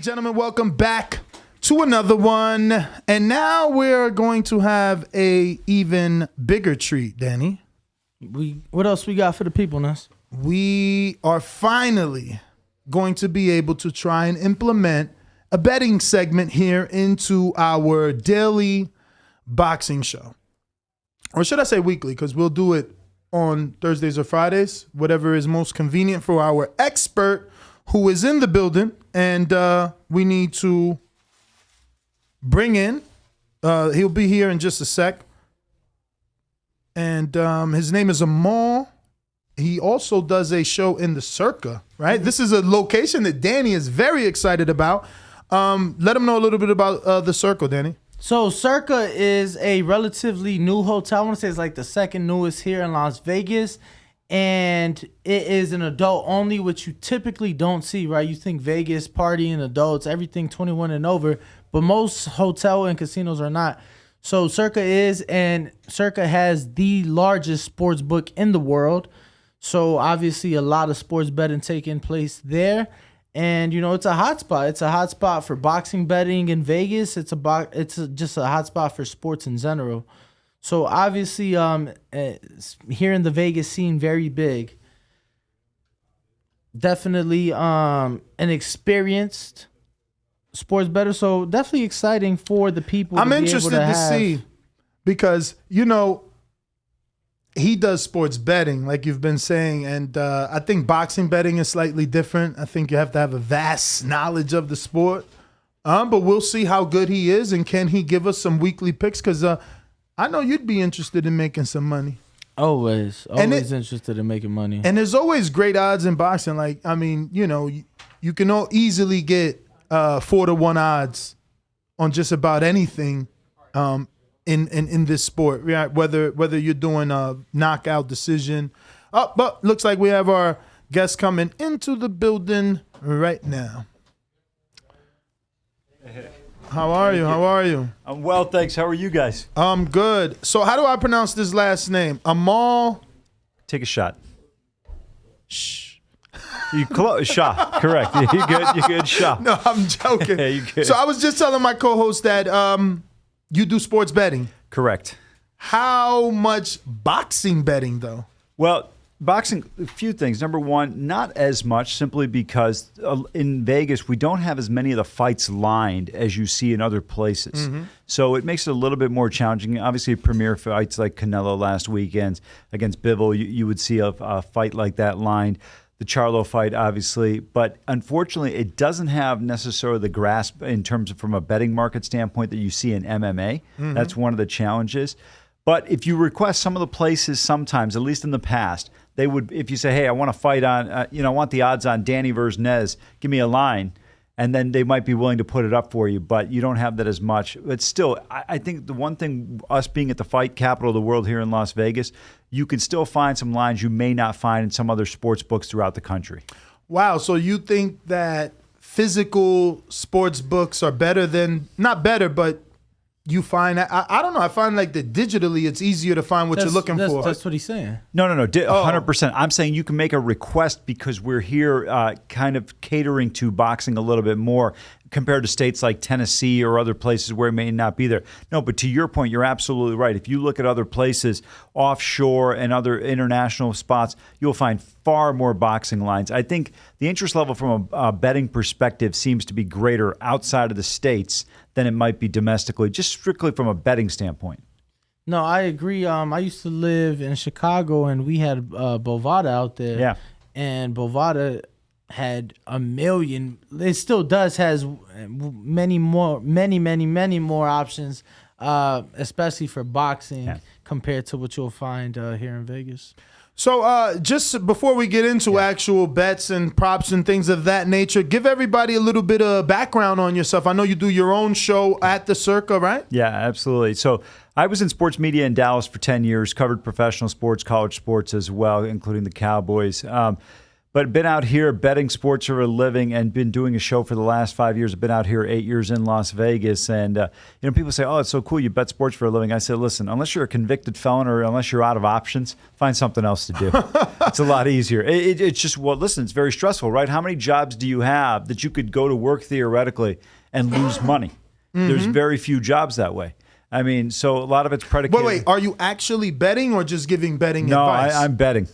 gentlemen, welcome back to another one. And now we're going to have a even bigger treat, Danny. What else we got for the people, Ness? We are finally going to be able to try and implement a betting segment here into our daily boxing show. Or should I say weekly, because we'll do it on Thursdays or Fridays, whatever is most convenient for our expert who is in the building. And we need to bring in, he'll be here in just a sec. And his name is Amal. He also does a show in the Circa, right? This is a location that Danny is very excited about. Let him know a little bit about the Circa, Danny. So Circa is a relatively new hotel. I want to say it's like the second newest here in Las Vegas. And it is an adult only, which you typically don't see, right? You think Vegas, partying, adults, everything 21 and over. But most hotel and casinos are not. So Circa is, and Circa has the largest sports book in the world. So obviously a lot of sports betting taking place there. And, you know, it's a hot spot. It's a hot spot for boxing betting in Vegas. Just a hot spot for sports in general. So obviously here in the Vegas scene, very big. Definitely an experienced sports bettor. So definitely exciting for the people. I'm interested to see because, you know, he does sports betting, like you've been saying, and I think boxing betting is slightly different. I think you have to have a vast knowledge of the sport. But we'll see how good he is, and can he give us some weekly picks? Because I know you'd be interested in making some money. Always interested in making money. And there's always great odds in boxing. Like, I mean, you know, you can easily get 4-to-1 odds on just about anything. In this sport, right? Whether you're doing a knockout decision. But looks like we have our guest coming into the building right now. How are you? I'm well, thanks. How are you guys? I'm good. So how do I pronounce this last name? Amal? Take a shot. Shh. Shah, correct. You good, Shah. No, I'm joking. Yeah, you good. So I was just telling my co-host that you do sports betting. Correct. How much boxing betting, though? Well, boxing, a few things. Number one, not as much, simply because in Vegas, we don't have as many of the fights lined as you see in other places. Mm-hmm. So it makes it a little bit more challenging. Obviously, premier fights like Canelo last weekend against Bivol, you would see a fight like that lined. The Charlo fight, obviously, but unfortunately, it doesn't have necessarily the grasp in terms of from a betting market standpoint that you see in MMA. Mm-hmm. That's one of the challenges. But if you request some of the places, sometimes, at least in the past, they would, if you say, "Hey, I want to fight on, I want the odds on Danny versus Nez. Give me a line," and then they might be willing to put it up for you. But you don't have that as much. But still, I think the one thing, us being at the fight capital of the world here in Las Vegas, you can still find some lines you may not find in some other sports books throughout the country. Wow. So you think that physical sports books are better than, not better, but you find, I don't know, I find like that digitally it's easier to find what you're looking for. That's what he's saying. No, 100%. I'm saying you can make a request because we're here kind of catering to boxing a little bit more compared to states like Tennessee or other places where it may not be there. No, but to your point, you're absolutely right. If you look at other places, offshore and other international spots, you'll find far more boxing lines. I think the interest level from a betting perspective seems to be greater outside of the states than it might be domestically, just strictly from a betting standpoint. No, I agree. I used to live in Chicago, and we had Bovada out there. Yeah. And Bovada had a million. It still does, has many more options, especially for boxing compared to what you'll find here in Vegas. So just before we get into actual bets and props and things of that nature, give everybody a little bit of background on yourself. I know you do your own show at the Circa, right? Yeah, absolutely. So I was in sports media in Dallas for 10 years, covered professional sports, college sports as well, including the Cowboys. But been out here betting sports for a living and been doing a show for the last 5 years. I've been out here 8 years in Las Vegas. And, people say, oh, it's so cool you bet sports for a living. I said, listen, unless you're a convicted felon or unless you're out of options, find something else to do. It's a lot easier. It's just, listen, it's very stressful, right? How many jobs do you have that you could go to work theoretically and lose money? There's very few jobs that way. I mean, so a lot of it's predicated. Wait, are you actually betting or just giving betting advice? No, I'm betting.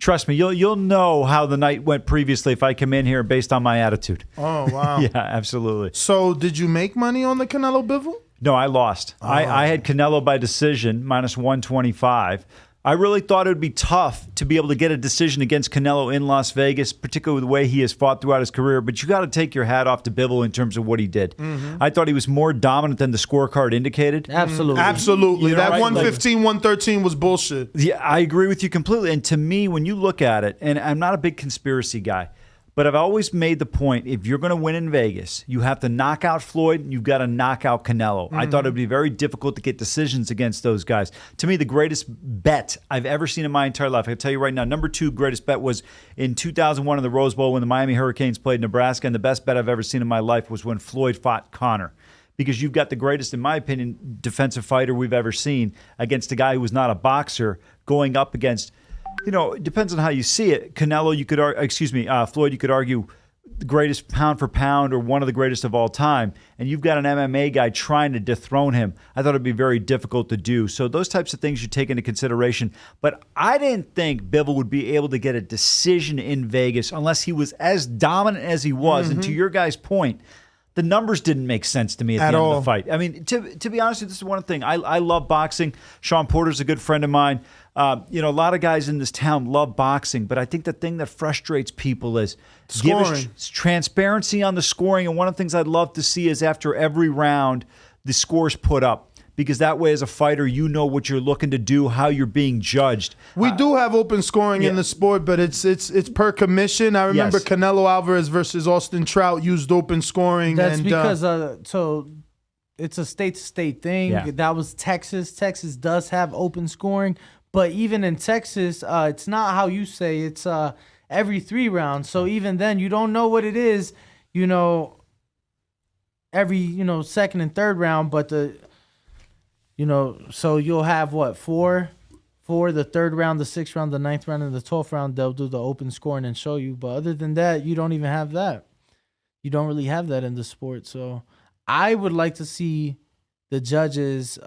Trust me, you'll know how the night went previously if I come in here based on my attitude. Oh, wow. Yeah, absolutely. So did you make money on the Canelo Bivol? No, I lost. Oh. I had Canelo by decision, minus 125. I really thought it would be tough to be able to get a decision against Canelo in Las Vegas, particularly the way he has fought throughout his career. But you got to take your hat off to Bivol in terms of what he did. I thought he was more dominant than the scorecard indicated. Absolutely. Absolutely. You know, that right? 115, 113 was bullshit. Yeah, I agree with you completely. And to me, when you look at it, and I'm not a big conspiracy guy, but I've always made the point, if you're going to win in Vegas, you have to knock out Floyd and you've got to knock out Canelo. I thought it would be very difficult to get decisions against those guys. To me, the greatest bet I've ever seen in my entire life, I can tell you right now, number 2 greatest bet was in 2001 in the Rose Bowl when the Miami Hurricanes played Nebraska, and the best bet I've ever seen in my life was when Floyd fought Conor. Because you've got the greatest, in my opinion, defensive fighter we've ever seen against a guy who was not a boxer going up against... it depends on how you see it. Canelo, Floyd, you could argue the greatest pound for pound or one of the greatest of all time. And you've got an MMA guy trying to dethrone him. I thought it'd be very difficult to do. So those types of things you take into consideration. But I didn't think Bivol would be able to get a decision in Vegas unless he was as dominant as he was. And to your guy's point, the numbers didn't make sense to me at the end of the fight. I mean, to be honest, this is one thing. I love boxing. Sean Porter's a good friend of mine. A lot of guys in this town love boxing, but I think the thing that frustrates people is give us transparency on the scoring. And one of the things I'd love to see is after every round, the score's put up. Because that way, as a fighter, you know what you're looking to do, how you're being judged. We do have open scoring in the sport, but it's per commission. I remember Canelo Alvarez versus Austin Trout used open scoring. That's because so it's a state-to-state thing. Yeah. That was Texas. Texas does have open scoring, but even in Texas, it's not how you say. It's every 3 rounds. So even then, you don't know what it is. Every second and third round, but so you'll have what, 4 the third round, the 6th round, the 9th round, and the 12th round. They'll do the open scoring and show you. But other than that, you don't even have that. You don't really have that in the sport. So I would like to see the judges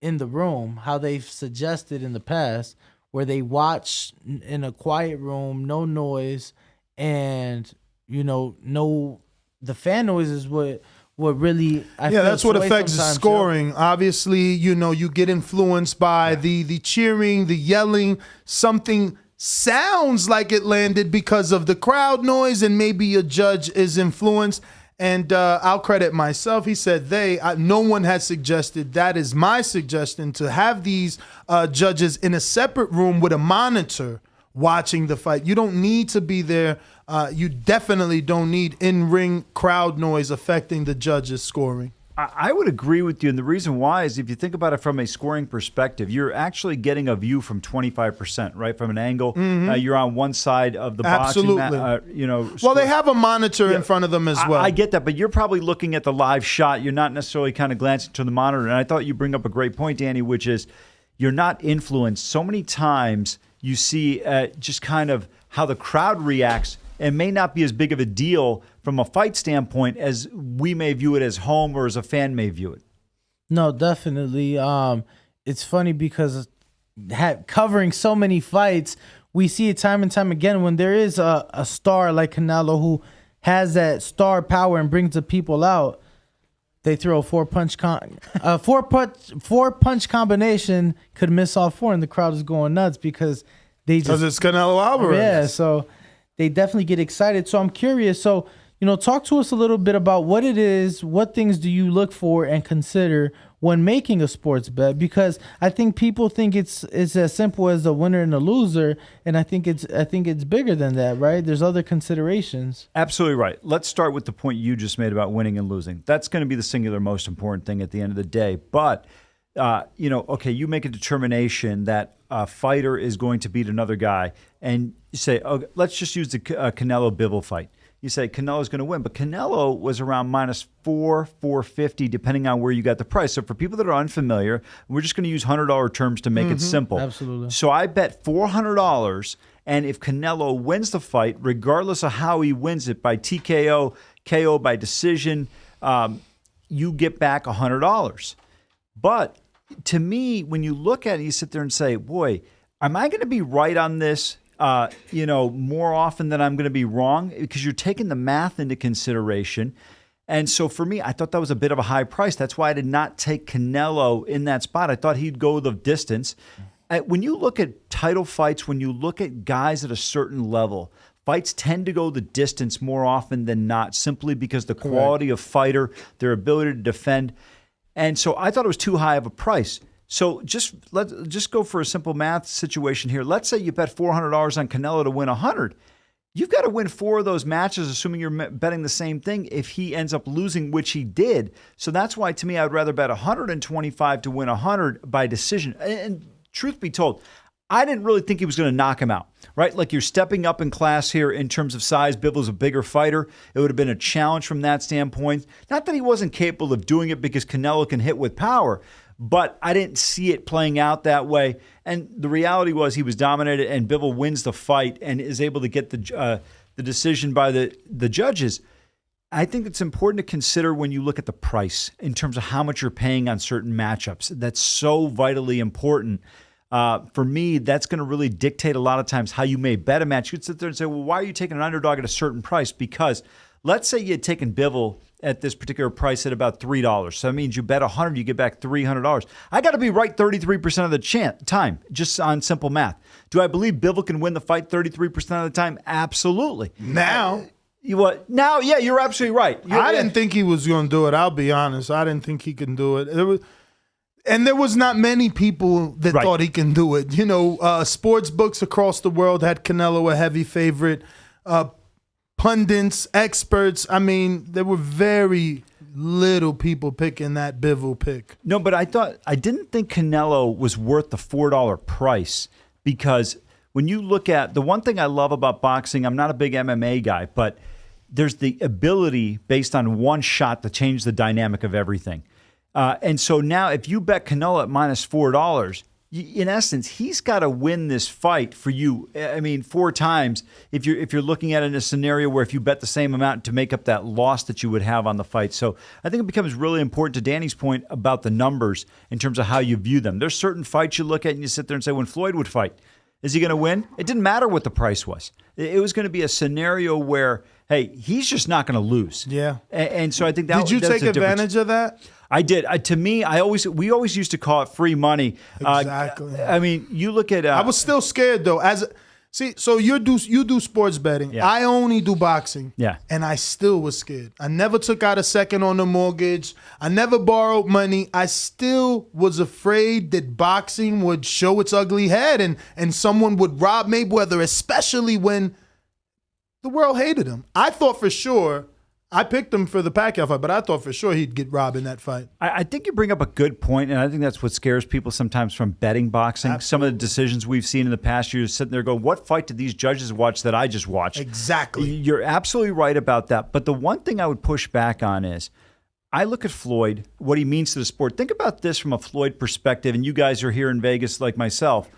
in the room, how they've suggested in the past, where they watch in a quiet room, no noise, and the fan noise is what really that's what affects the scoring. Obviously, you get influenced by the cheering, the yelling. Something sounds like it landed because of the crowd noise, and maybe a judge is influenced. And I'll credit myself. He said no one has suggested. That is my suggestion, to have these judges in a separate room with a monitor watching the fight. You don't need to be there. You definitely don't need in-ring crowd noise affecting the judges' scoring. I would agree with you, and the reason why is if you think about it from a scoring perspective, you're actually getting a view from 25%, right? From an angle, you're on one side of the boxing mat. Well, they have a monitor in front of them as well. I get that, but you're probably looking at the live shot. You're not necessarily kind of glancing to the monitor. And I thought you bring up a great point, Danny, which is you're not influenced. So many times you see just kind of how the crowd reacts. It may not be as big of a deal from a fight standpoint as we may view it as home or as a fan may view it. No, definitely. It's funny because covering so many fights, we see it time and time again when there is a star like Canelo who has that star power and brings the people out. They throw a four punch combination, could miss all 4, and the crowd is going nuts because it's Canelo Alvarez. Yeah, so they definitely get excited. So I'm curious. So, talk to us a little bit about what it is, what things do you look for and consider when making a sports bet? Because I think people think it's as simple as a winner and a loser, and I think it's bigger than that, right? There's other considerations. Absolutely right. Let's start with the point you just made about winning and losing. That's going to be the singular most important thing at the end of the day. But you make a determination that a fighter is going to beat another guy, and you say, oh, let's just use the Canelo-Bivol fight. You say Canelo's going to win, but Canelo was around -450, depending on where you got the price. So for people that are unfamiliar, we're just going to use $100 terms to make it simple. Absolutely. So I bet $400, and if Canelo wins the fight, regardless of how he wins it, by TKO, KO, by decision, you get back $100. But to me, when you look at it, you sit there and say, boy, am I going to be right on this? More often than I'm going to be wrong, because you're taking the math into consideration. And so for me, I thought that was a bit of a high price. That's why I did not take Canelo in that spot. I thought he'd go the distance. When you look at title fights, when you look at guys at a certain level, fights tend to go the distance more often than not, simply because the quality of fighter, their ability to defend. And so I thought it was too high of a price. So let's go for a simple math situation here. Let's say you bet $400 on Canelo to win 100. You've got to win 4 of those matches, assuming you're betting the same thing, if he ends up losing, which he did. So that's why, to me, I would rather bet 125 to win 100 by decision. And truth be told, I didn't really think he was going to knock him out, right? Like, you're stepping up in class here in terms of size. Bivol's a bigger fighter. It would have been a challenge from that standpoint. Not that he wasn't capable of doing it, because Canelo can hit with power, but I didn't see it playing out that way. And the reality was he was dominated, and Bivol wins the fight and is able to get the decision by the judges. I think it's important to consider when you look at the price in terms of how much you're paying on certain matchups. That's so vitally important. For me, that's going to really dictate a lot of times how you may bet a match. You'd sit there and say, well, why are you taking an underdog at a certain price? Because let's say you had taken Bivol at this particular price at about $3. So that means you bet 100, you get back $300. I got to be right 33% of the time, just on simple math. Do I believe Bivol can win the fight 33% of the time? Absolutely. Now, Now, yeah, you're absolutely right. I didn't think he was going to do it. I'll be honest. I didn't think he can do it. There was not many people that thought he can do it. Sports books across the world had Canelo a heavy favorite. Pundits, experts. I mean, there were very little people picking that Bivol pick. No, but I didn't think Canelo was worth the $4 price, because when you look at the one thing I love about boxing, I'm not a big MMA guy, but there's the ability based on one shot to change the dynamic of everything. And so now if you bet Canelo at -$4, in essence, he's got to win this fight for you. I mean, 4 times if you're looking at it in a scenario where if you bet the same amount to make up that loss that you would have on the fight. So I think it becomes really important, to Danny's point about the numbers, in terms of how you view them. There's certain fights you look at and you sit there and say, when Floyd would fight, is he going to win? It didn't matter what the price was. It was going to be a scenario where, hey, he's just not going to lose. Yeah. And so I think that did you take advantage of that? I did. To me, we always used to call it free money. Exactly. I mean, you look at. I was still scared though. So you do sports betting. Yeah. I only do boxing. Yeah. And I still was scared. I never took out a second on the mortgage. I never borrowed money. I still was afraid that boxing would show its ugly head and someone would rob Mayweather, especially when the world hated him. I thought for sure. I picked him for the Pacquiao fight, but I thought for sure he'd get robbed in that fight. I think you bring up a good point, and I think that's what scares people sometimes from betting boxing. Absolutely. Some of the decisions we've seen in the past years, sitting there going, what fight did these judges watch that I just watched? Exactly. You're absolutely right about that. But the one thing I would push back on is, I look at Floyd, what he means to the sport. Think about this from a Floyd perspective, and you guys are here in Vegas like myself.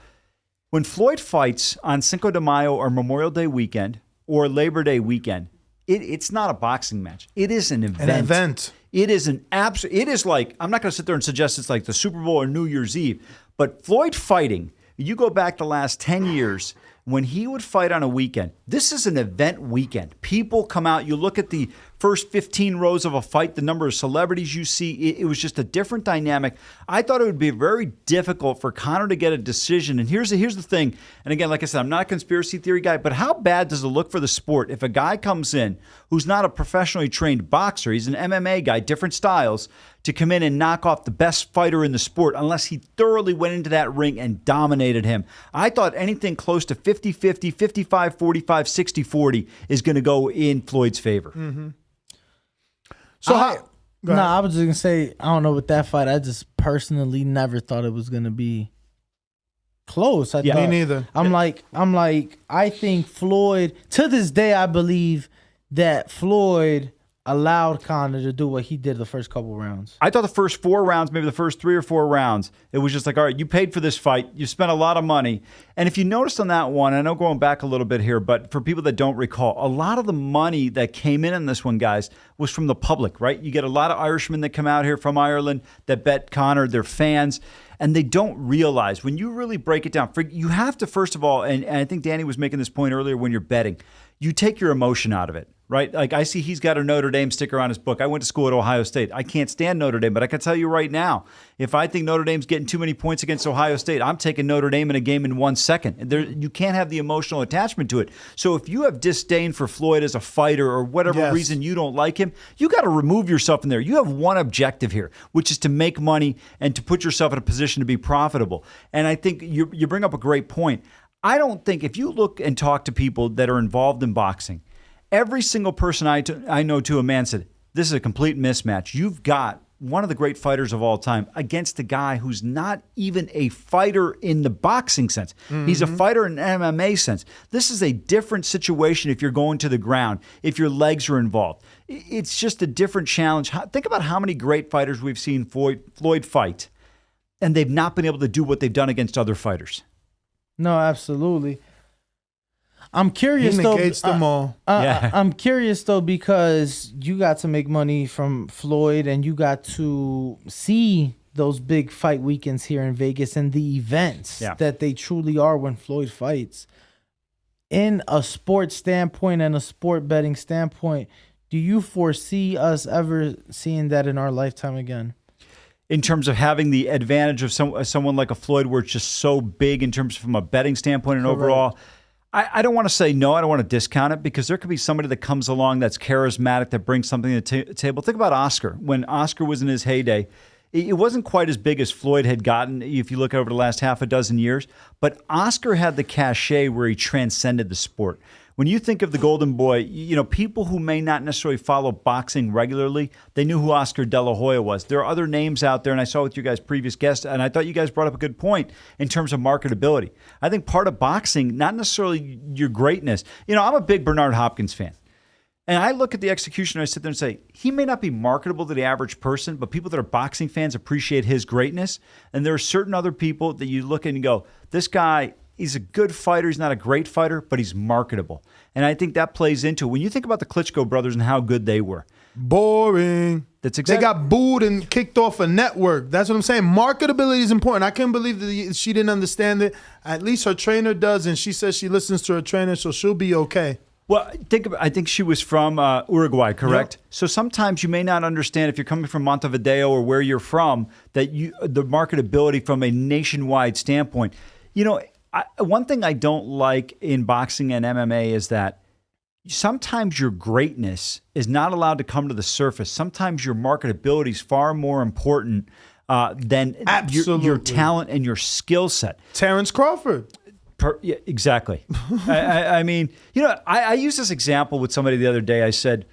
When Floyd fights on Cinco de Mayo or Memorial Day weekend or Labor Day weekend, it's not a boxing match. It is an event. An event. It is an absolute. It is like, I'm not going to sit there and suggest it's like the Super Bowl or New Year's Eve, but Floyd fighting, you go back the last 10 years, when he would fight on a weekend, this is an event weekend. People come out. You look at the first 15 rows of a fight, the number of celebrities you see, it was just a different dynamic. I thought it would be very difficult for Conor to get a decision. And here's the thing. And again, like I said, I'm not a conspiracy theory guy, but how bad does it look for the sport if a guy comes in who's not a professionally trained boxer, he's an MMA guy, different styles, to come in and knock off the best fighter in the sport unless he thoroughly went into that ring and dominated him? I thought anything close to 50-50, 55-45, 60-40 is going to go in Floyd's favor. Mm-hmm. I was just going to say, I don't know with that fight. I just personally never thought it was going to be close. Yeah. Me neither. I'm like, I think Floyd, to this day, I believe that Floyd allowed Conor to do what he did the first couple rounds. I thought the first 4 rounds, maybe the first 3 or 4 rounds, it was just like, all right, you paid for this fight. You spent a lot of money. And if you noticed on that one, I know going back a little bit here, but for people that don't recall, a lot of the money that came in this one, guys, was from the public, right? You get a lot of Irishmen that come out here from Ireland that bet Conor, they're fans, and they don't realize when you really break it down, you have to, first of all, and I think Danny was making this point earlier when you're betting, you take your emotion out of it. Right? Like I see he's got a Notre Dame sticker on his book. I went to school at Ohio State. I can't stand Notre Dame, but I can tell you right now, if I think Notre Dame's getting too many points against Ohio State, I'm taking Notre Dame in a game in 1 second. You can't have the emotional attachment to it. So if you have disdain for Floyd as a fighter or whatever reason you don't like him, you got to remove yourself in there. You have one objective here, which is to make money and to put yourself in a position to be profitable. And I think you bring up a great point. I don't think if you look and talk to people that are involved in boxing, every single person I know to a man said, this is a complete mismatch. You've got one of the great fighters of all time against a guy who's not even a fighter in the boxing sense. Mm-hmm. He's a fighter in MMA sense. This is a different situation if you're going to the ground, if your legs are involved. It's just a different challenge. Think about how many great fighters we've seen Floyd fight, and they've not been able to do what they've done against other fighters. No, absolutely. I'm curious he though. negates them all. I'm curious though because you got to make money from Floyd and you got to see those big fight weekends here in Vegas and the events that they truly are when Floyd fights. In a sports standpoint and a sport betting standpoint, do you foresee us ever seeing that in our lifetime again? In terms of having the advantage of someone like a Floyd where it's just so big in terms from a betting standpoint and overall, I don't want to say no. I don't want to discount it because there could be somebody that comes along that's charismatic, that brings something to the table. Think about Oscar. When Oscar was in his heyday, it wasn't quite as big as Floyd had gotten if you look over the last half a dozen years, but Oscar had the cachet where he transcended the sport. When you think of the Golden Boy, you know, people who may not necessarily follow boxing regularly, they knew who Oscar De La Hoya was. There are other names out there, and I saw with you guys' previous guests, and I thought you guys brought up a good point in terms of marketability. I think part of boxing, not necessarily your greatness. You know, I'm a big Bernard Hopkins fan. And I look at the execution and I sit there and say, he may not be marketable to the average person, but people that are boxing fans appreciate his greatness. And there are certain other people that you look at and you go, this guy, he's a good fighter. He's not a great fighter, but he's marketable. And I think that plays into it. When you think about the Klitschko brothers and how good they were. Boring. That's exactly. They got booed and kicked off a network. That's what I'm saying. Marketability is important. I couldn't believe that she didn't understand it. At least her trainer does, and she says she listens to her trainer, so she'll be okay. Well, I think she was from Uruguay, correct? Yep. So sometimes you may not understand if you're coming from Montevideo or where you're from, that the marketability from a nationwide standpoint. You know, one thing I don't like in boxing and MMA is that sometimes your greatness is not allowed to come to the surface. Sometimes your marketability is far more important than your talent and your skill set. Terrence Crawford. Yeah, exactly. I mean, you know, I used this example with somebody the other day. I said,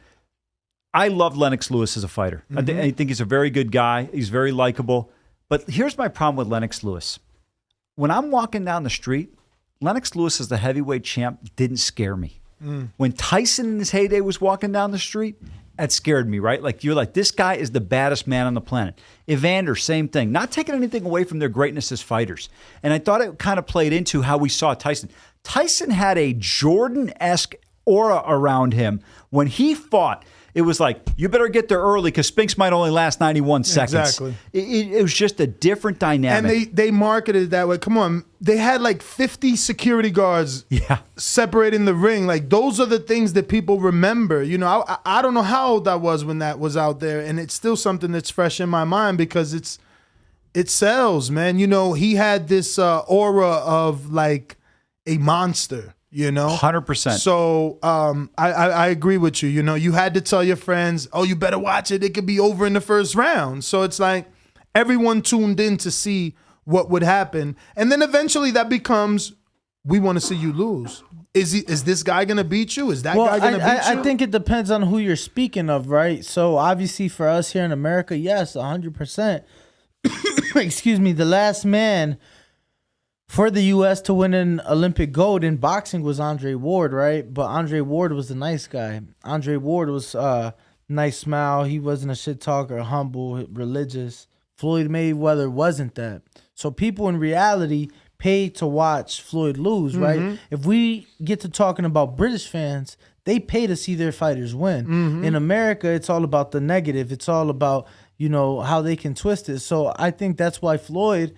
I love Lennox Lewis as a fighter. Mm-hmm. I think he's a very good guy. He's very likable. But here's my problem with Lennox Lewis. When I'm walking down the street, Lennox Lewis as the heavyweight champ didn't scare me. When Tyson in his heyday was walking down the street, that scared me, right? Like, you're like, this guy is the baddest man on the planet. Evander, same thing. Not taking anything away from their greatness as fighters. And I thought it kind of played into how we saw Tyson. Tyson had a Jordan-esque aura around him when he fought. It was like, you better get there early because Spinks might only last 91 seconds. Exactly. It was just a different dynamic. And they marketed it that way. Come on. They had like 50 security guards separating the ring. Like, those are the things that people remember. You know, I don't know how old I was when that was out there. And it's still something that's fresh in my mind because it sells, man. You know, he had this aura of like a monster. You know, 100%. So I agree with you. You know, you had to tell your friends, oh, you better watch it. It could be over in the first round. So it's like everyone tuned in to see what would happen. And then eventually that becomes, we want to see you lose. Is this guy going to beat you? Is that guy going to beat you? I think it depends on who you're speaking of, right? So obviously for us here in America, yes, 100%. Excuse me, the last man for the U.S. to win an Olympic gold in boxing was Andre Ward, right? But Andre Ward was the nice guy. Andre Ward was nice smile. He wasn't a shit talker, humble, religious. Floyd Mayweather wasn't that. So people in reality paid to watch Floyd lose, right? If we get to talking about British fans, they pay to see their fighters win. In America, it's all about the negative. It's all about, how they can twist it. So I think that's why Floyd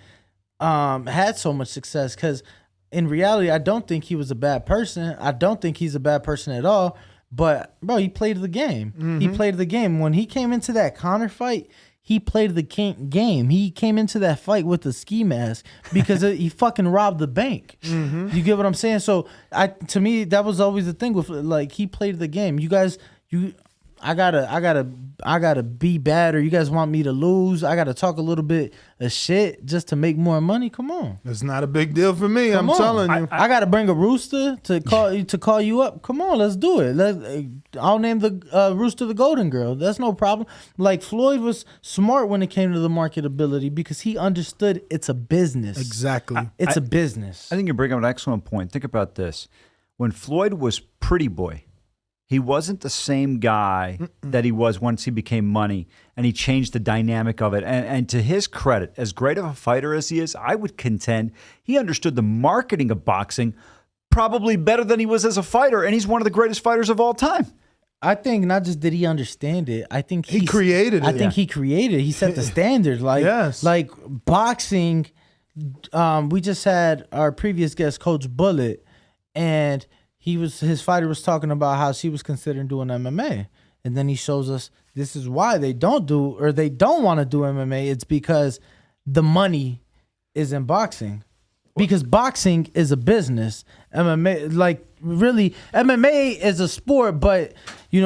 had so much success, because in reality, I don't think he was a bad person. I don't think he's a bad person at all. But, bro, he played the game. He played the game. When he came into that Conor fight, he played the game. He came into that fight with a ski mask because he fucking robbed the bank. You get what I'm saying? So to me, that was always the thing with, like, he played the game. You guys, I gotta be bad, or you guys want me to lose. I gotta talk a little bit of shit just to make more money. Come on, it's not a big deal for me. I'm telling you. I gotta bring a rooster to call you up. Come on, let's do it. I'll name the rooster the Golden Girl. That's no problem. Like, Floyd was smart when it came to the marketability because he understood it's a business. Exactly, it's a business. I think you bring up an excellent point. Think about this: when Floyd was Pretty Boy, he wasn't the same guy that he was once he became money, and he changed the dynamic of it. And to his credit, as great of a fighter as he is, I would contend he understood the marketing of boxing probably better than he was as a fighter, and he's one of the greatest fighters of all time. I think not just did he understand it, I think he created it. I think he created it. He set the standard. Like, yes. Like boxing, we just had our previous guest, Coach Bullet, and his fighter was talking about how she was considering doing MMA. And then he shows us this is why they don't want to do MMA. It's because the money is in boxing. Because boxing is a business. MMA, like, really, MMA is a sport, but you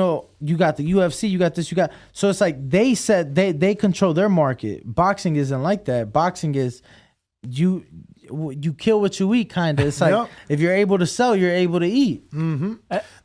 got the UFC, you got this, so it's like they said they control their market. Boxing isn't like that. Boxing is you kill what you eat, kind of. It's like, if you're able to sell, you're able to eat.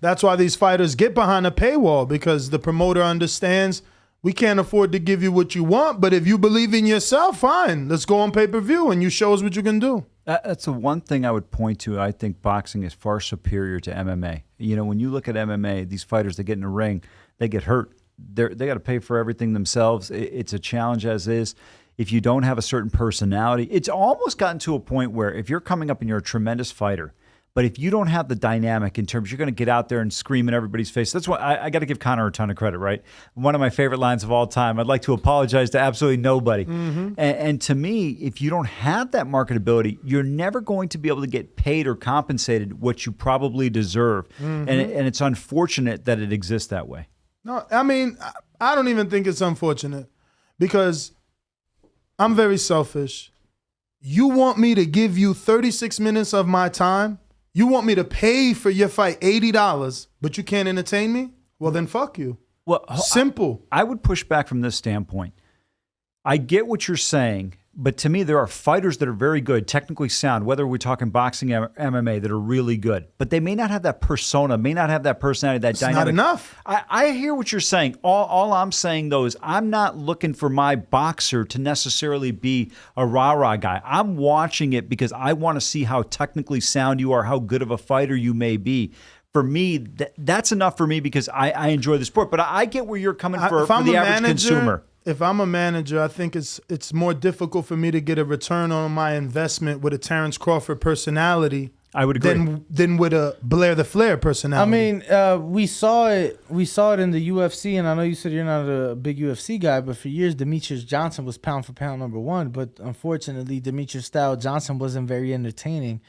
That's why these fighters get behind a paywall, because the promoter understands we can't afford to give you what you want, but if you believe in yourself, fine, let's go on pay-per-view and you show us what you can do. That's the one thing I would point to. I think boxing is far superior to MMA. When you look at MMA, these fighters that get in the ring, they get hurt. They got to pay for everything themselves. It's a challenge as is. If you don't have a certain personality, it's almost gotten to a point where if you're coming up and you're a tremendous fighter, but if you don't have the dynamic in terms, you're going to get out there and scream in everybody's face. That's why I got to give Conor a ton of credit, right? One of my favorite lines of all time. I'd like to apologize to absolutely nobody. And to me, if you don't have that marketability, you're never going to be able to get paid or compensated what you probably deserve. And it's unfortunate that it exists that way. No, I mean, I don't even think it's unfortunate, because I'm very selfish. You want me to give you 36 minutes of my time? You want me to pay for your fight $80, but you can't entertain me? Well, then fuck you. Well, simple. I would push back from this standpoint. I get what you're saying, but to me, there are fighters that are very good, technically sound, whether we're talking boxing or MMA, that are really good. But they may not have that persona, may not have that personality, that dynamic. Not enough. I hear what you're saying. All I'm saying, though, is I'm not looking for my boxer to necessarily be a rah-rah guy. I'm watching it because I want to see how technically sound you are, how good of a fighter you may be. For me, that's enough for me, because I enjoy the sport. But I get where you're coming for the average consumer. If I'm a manager, I think it's more difficult for me to get a return on my investment with a Terrence Crawford personality. I would agree. Than with a Blair the Flair personality. I mean, we saw it in the UFC, and I know you said you're not a big UFC guy, but for years Demetrius Johnson was pound for pound #1. But unfortunately, Demetrius style Johnson wasn't very entertaining.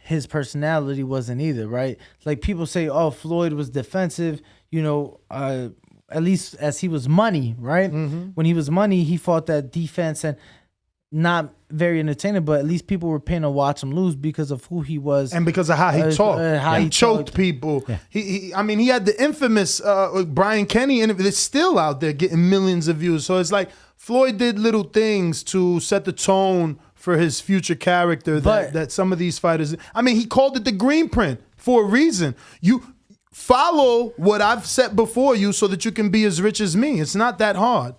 His personality wasn't either, right? Like, people say, oh, Floyd was defensive, at least as he was money, right? When he was money, he fought that defense and not very entertaining, but at least people were paying to watch him lose because of who he was. And because of how he talked. He choked people. Yeah. He had the infamous Brian Kenny, and it's still out there getting millions of views. So it's like Floyd did little things to set the tone for his future character that some of these fighters... he called it the green print for a reason. You... follow what I've set before you so that you can be as rich as me. It's not that hard.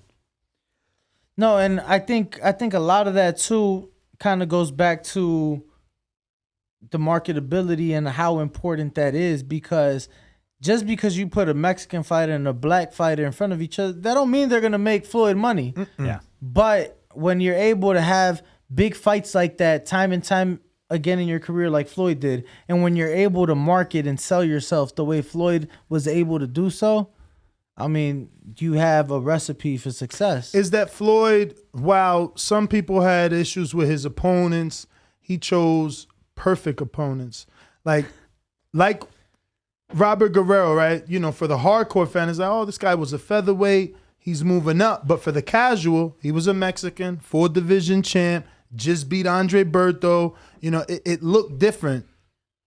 No, and I think a lot of that too kind of goes back to the marketability and how important that is, because just because you put a Mexican fighter and a black fighter in front of each other, that don't mean they're going to make Floyd money. Yeah. But when you're able to have big fights like that time and time again in your career like Floyd did, and when you're able to market and sell yourself the way Floyd was able to do so, I mean, you have a recipe for success. Is that Floyd, while some people had issues with his opponents, he chose perfect opponents. Like Robert Guerrero, right? You know, for the hardcore fan, it's like, oh, this guy was a featherweight. He's moving up. But for the casual, he was a Mexican, 4-division champ, just beat Andre Berto. You know, it looked different.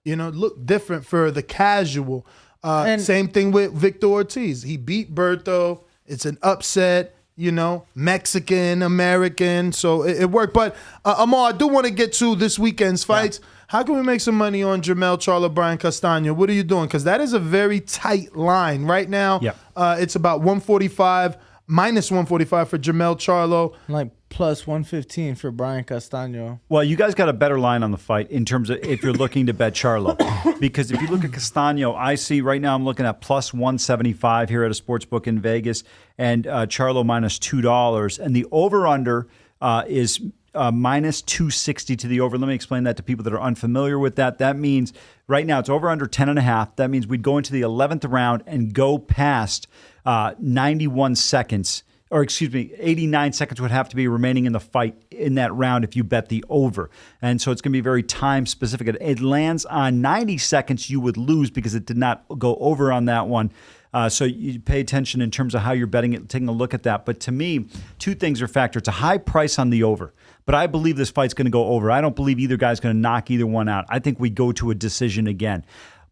You know, it looked different for the casual. Same thing with Victor Ortiz. He beat Berto. It's an upset, you know, Mexican, American. So it worked. But Amal, I do want to get to this weekend's fights. Yeah. How can we make some money on Jermell Charlo, Brian Castano? What are you doing? Because that is a very tight line. Right now, it's about 145, minus 145 for Jermell Charlo. Like plus 115 for Brian Castano. Well, you guys got a better line on the fight in terms of if you're looking to bet Charlo. Because if you look at Castano, I see right now I'm looking at plus 175 here at a sports book in Vegas, and Charlo minus $2. And the over-under is minus 260 to the over. Let me explain that to people that are unfamiliar with that. That means right now it's over under 10.5. That means we'd go into the 11th round and go past 91 seconds. Or excuse me, 89 seconds would have to be remaining in the fight in that round if you bet the over. And so it's going to be very time specific. It lands on 90 seconds, you would lose because it did not go over on that one. So you pay attention in terms of how you're betting it, taking a look at that. But to me, two things are factor. It's a high price on the over, but I believe this fight's going to go over. I don't believe either guy's going to knock either one out. I think we go to a decision again.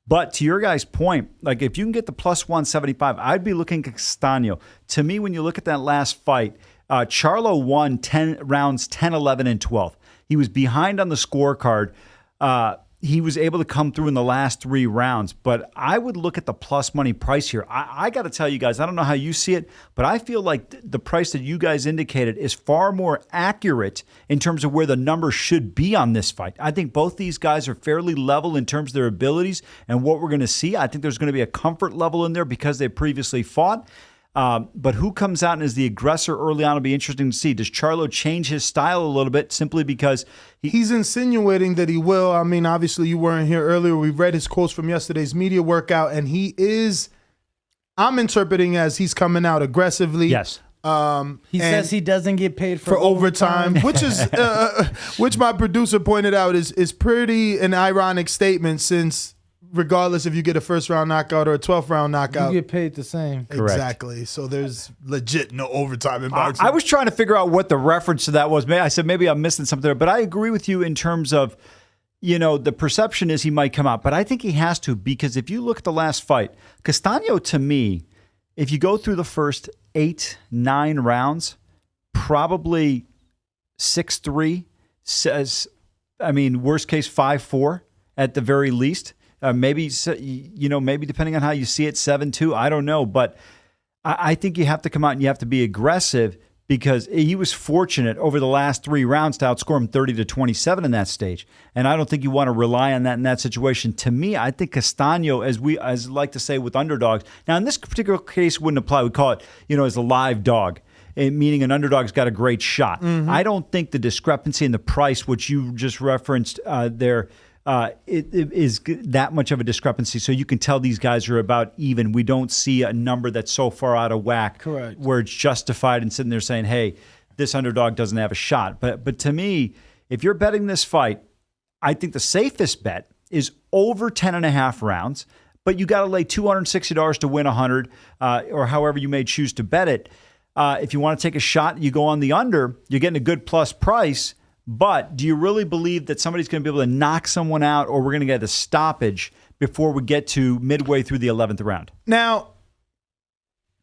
But to your guys' point, like if you can get the plus 175, I'd be looking at Castano. To me, when you look at that last fight, Charlo won 10 rounds, 10, 11, and 12. He was behind on the scorecard. He was able to come through in the last 3 rounds. But I would look at the plus money price here. I got to tell you guys, I don't know how you see it, but I feel like the price that you guys indicated is far more accurate in terms of where the number should be on this fight. I think both these guys are fairly level in terms of their abilities and what we're going to see. I think there's going to be a comfort level in there because they previously fought. But who comes out and is the aggressor early on will be interesting to see. Does Charlo change his style a little bit simply because he's insinuating that he will? I mean, obviously you weren't here earlier. We read his quotes from yesterday's media workout, and he is, I'm interpreting as he's coming out aggressively. Yes. He says he doesn't get paid for overtime, which is which my producer pointed out is pretty an ironic statement, since regardless if you get a first-round knockout or a 12th-round knockout, you get paid the same. Exactly. So there's legit no overtime in boxing. I was trying to figure out what the reference to that was. I said maybe I'm missing something there, but I agree with you in terms of, you know, the perception is he might come out, but I think he has to, because if you look at the last fight, Castano, to me, if you go through the first 8, 9 rounds, probably 6-3, says, I mean, worst case 5-4 at the very least. Maybe, you know, maybe depending on how you see it, 7-2. I don't know. But I think you have to come out and you have to be aggressive, because he was fortunate over the last 3 rounds to outscore him 30-27 in that stage. And I don't think you want to rely on that in that situation. To me, I think Castano, as I like to say with underdogs, now in this particular case wouldn't apply. We call it, you know, as a live dog, meaning an underdog's got a great shot. Mm-hmm. I don't think the discrepancy in the price, which you just referenced there, it is that much of a discrepancy. So you can tell these guys are about even. We don't see a number that's so far out of whack. Correct. Where it's justified and sitting there saying, hey, this underdog doesn't have a shot. But to me, if you're betting this fight, I think the safest bet is over 10.5 rounds, but you got to lay $260 to win 100, or however you may choose to bet it. If you want to take a shot, you go on the under, you're getting a good plus price. But do you really believe that somebody's going to be able to knock someone out, or we're going to get a stoppage before we get to midway through the 11th round? Now,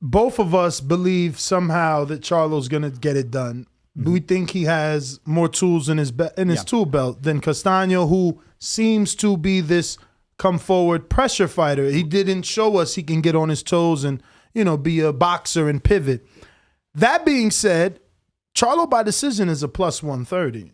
both of us believe somehow that Charlo's going to get it done. Mm-hmm. We think he has more tools in his tool belt than Castano, who seems to be this come forward pressure fighter. He didn't show us he can get on his toes and, you know, be a boxer and pivot. That being said, Charlo by decision is a plus 130.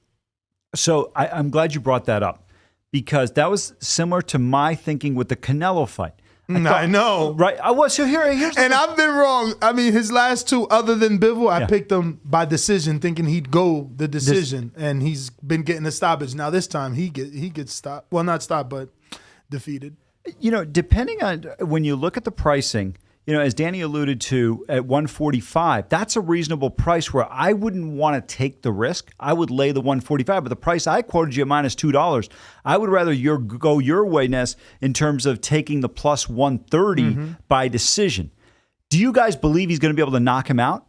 So I'm glad you brought that up because that was similar to my thinking with the Canelo fight. I know. Right. I was. So here's and I've been wrong. I mean, his last two, other than Bivol, I picked him by decision, thinking he'd go the decision, and he's been getting a stoppage. Now this time he gets stopped. Well, not stopped, but defeated. Depending on when you look at the pricing, as Danny alluded to at 145, that's a reasonable price where I wouldn't want to take the risk. I would lay the 145, but the price I quoted you at minus $2, I would rather go your way, Ness, in terms of taking the plus 130 by decision. Do you guys believe he's going to be able to knock him out?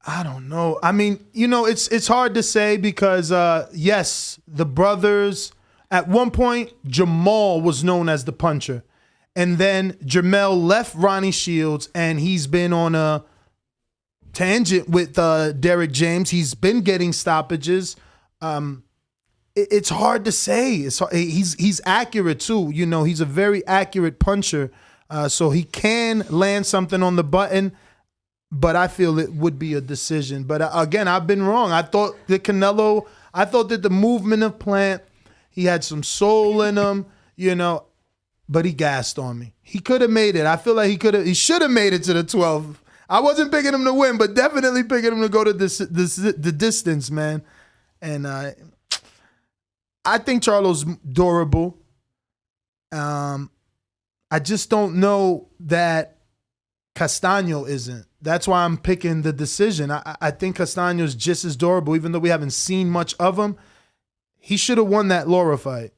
I don't know. I mean, it's hard to say because, yes, the brothers, at one point, Jamal was known as the puncher. And then Jermell left Ronnie Shields, and he's been on a tangent with Derek James. He's been getting stoppages. It's hard to say. He's accurate too. He's a very accurate puncher, so he can land something on the button. But I feel it would be a decision. But again, I've been wrong. I thought that the movement of Plant, he had some soul in him. But he gassed on me. He could have made it. I feel like he should have made it to the 12. I wasn't picking him to win, but definitely picking him to go to the distance, man. And I think Charlo's durable. I just don't know that Castano isn't. That's why I'm picking the decision. I think Castano's just as durable, even though we haven't seen much of him. He should have won that Laura fight.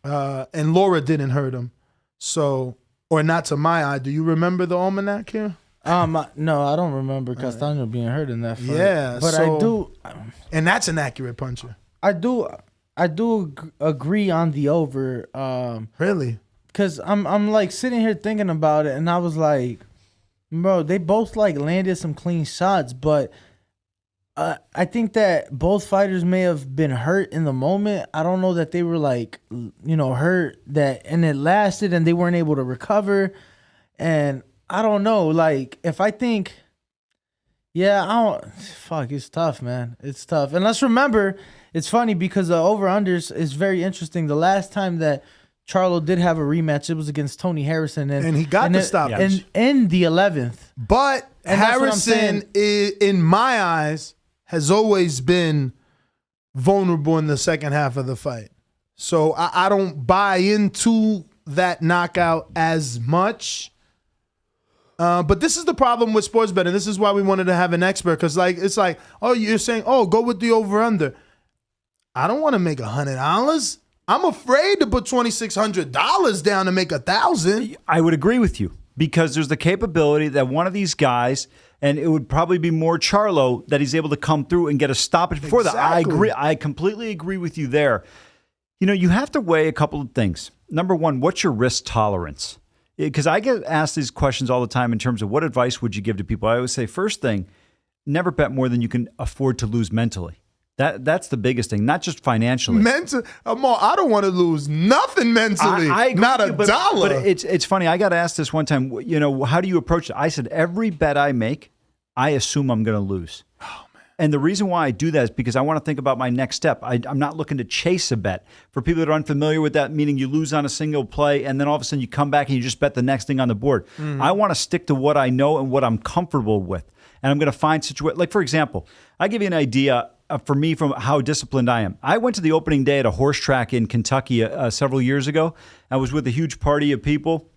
And Laura didn't hurt him. So, or not to my eye. Do you remember the almanac here? No, I don't remember Castano being hurt in that fight. Yeah, but I do. And that's an accurate puncher. I do agree on the over. Really? Because I'm like sitting here thinking about it, and I was like, bro, they both like landed some clean shots, but I think that both fighters may have been hurt in the moment. I don't know that they were like, hurt and it lasted and they weren't able to recover. And I don't know, like if I think, it's tough, man. It's tough. And let's remember, it's funny because the over-unders is very interesting. The last time that Charlo did have a rematch, it was against Tony Harrison. And he got the stoppage. In the 11th. But Harrison, in my eyes, has always been vulnerable in the second half of the fight. So I don't buy into that knockout as much. But this is the problem with sports betting. This is why we wanted to have an expert. Because it's like, oh, you're saying, oh, go with the over-under. I don't want to make $100. I'm afraid to put $2,600 down to make $1,000. I would agree with you because there's the capability that one of these guys, and it would probably be more Charlo, that he's able to come through and get a stoppage before that. I agree. I completely agree with you there. You have to weigh a couple of things. Number one, what's your risk tolerance? Because I get asked these questions all the time in terms of what advice would you give to people. I always say, first thing, never bet more than you can afford to lose mentally. That's the biggest thing, not just financially. Amal, I don't want to lose nothing mentally. I agree not with a you, dollar. But it's funny. I got asked this one time. How do you approach it? I said every bet I make, I assume I'm going to lose. Oh man! And the reason why I do that is because I want to think about my next step. I'm not looking to chase a bet. For people that are unfamiliar with that, meaning you lose on a single play and then all of a sudden you come back and you just bet the next thing on the board. I want to stick to what I know and what I'm comfortable with. And I'm going to find situations. Like, for example, I'll give you an idea for me from how disciplined I am. I went to the opening day at a horse track in Kentucky several years ago. I was with a huge party of people.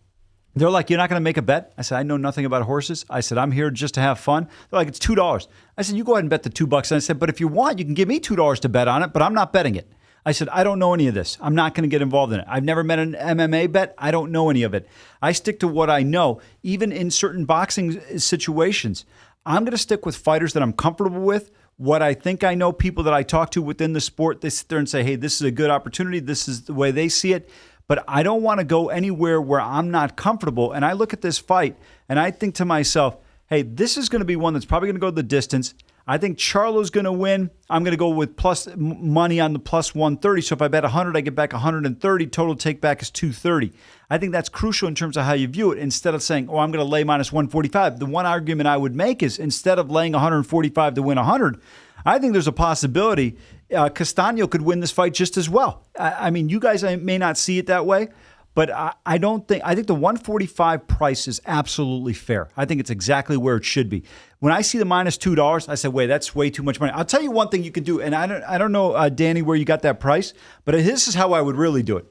They're like, you're not going to make a bet? I said, I know nothing about horses. I said, I'm here just to have fun. They're like, it's $2. I said, you go ahead and bet the $2. And I said, but if you want, you can give me $2 to bet on it, but I'm not betting it. I said, I don't know any of this. I'm not going to get involved in it. I've never met an MMA bet. I don't know any of it. I stick to what I know, even in certain boxing situations. I'm going to stick with fighters that I'm comfortable with, what I think I know, people that I talk to within the sport. They sit there and say, hey, this is a good opportunity. This is the way they see it. But I don't want to go anywhere where I'm not comfortable. And I look at this fight and I think to myself, hey, this is going to be one that's probably going to go the distance. I think Charlo's going to win. I'm going to go with plus money on the plus 130. So if I bet 100, I get back 130. Total take back is 230. I think that's crucial in terms of how you view it. Instead of saying, oh, I'm going to lay minus 145. The one argument I would make is instead of laying 145 to win 100, I think there's a possibility Castano could win this fight just as well. I mean, you guys may not see it that way, but I think the 145 price is absolutely fair. I think it's exactly where it should be. When I see the -$2, I say, wait, that's way too much money. I'll tell you one thing you can do, and I don't know, Danny, where you got that price, but this is how I would really do it.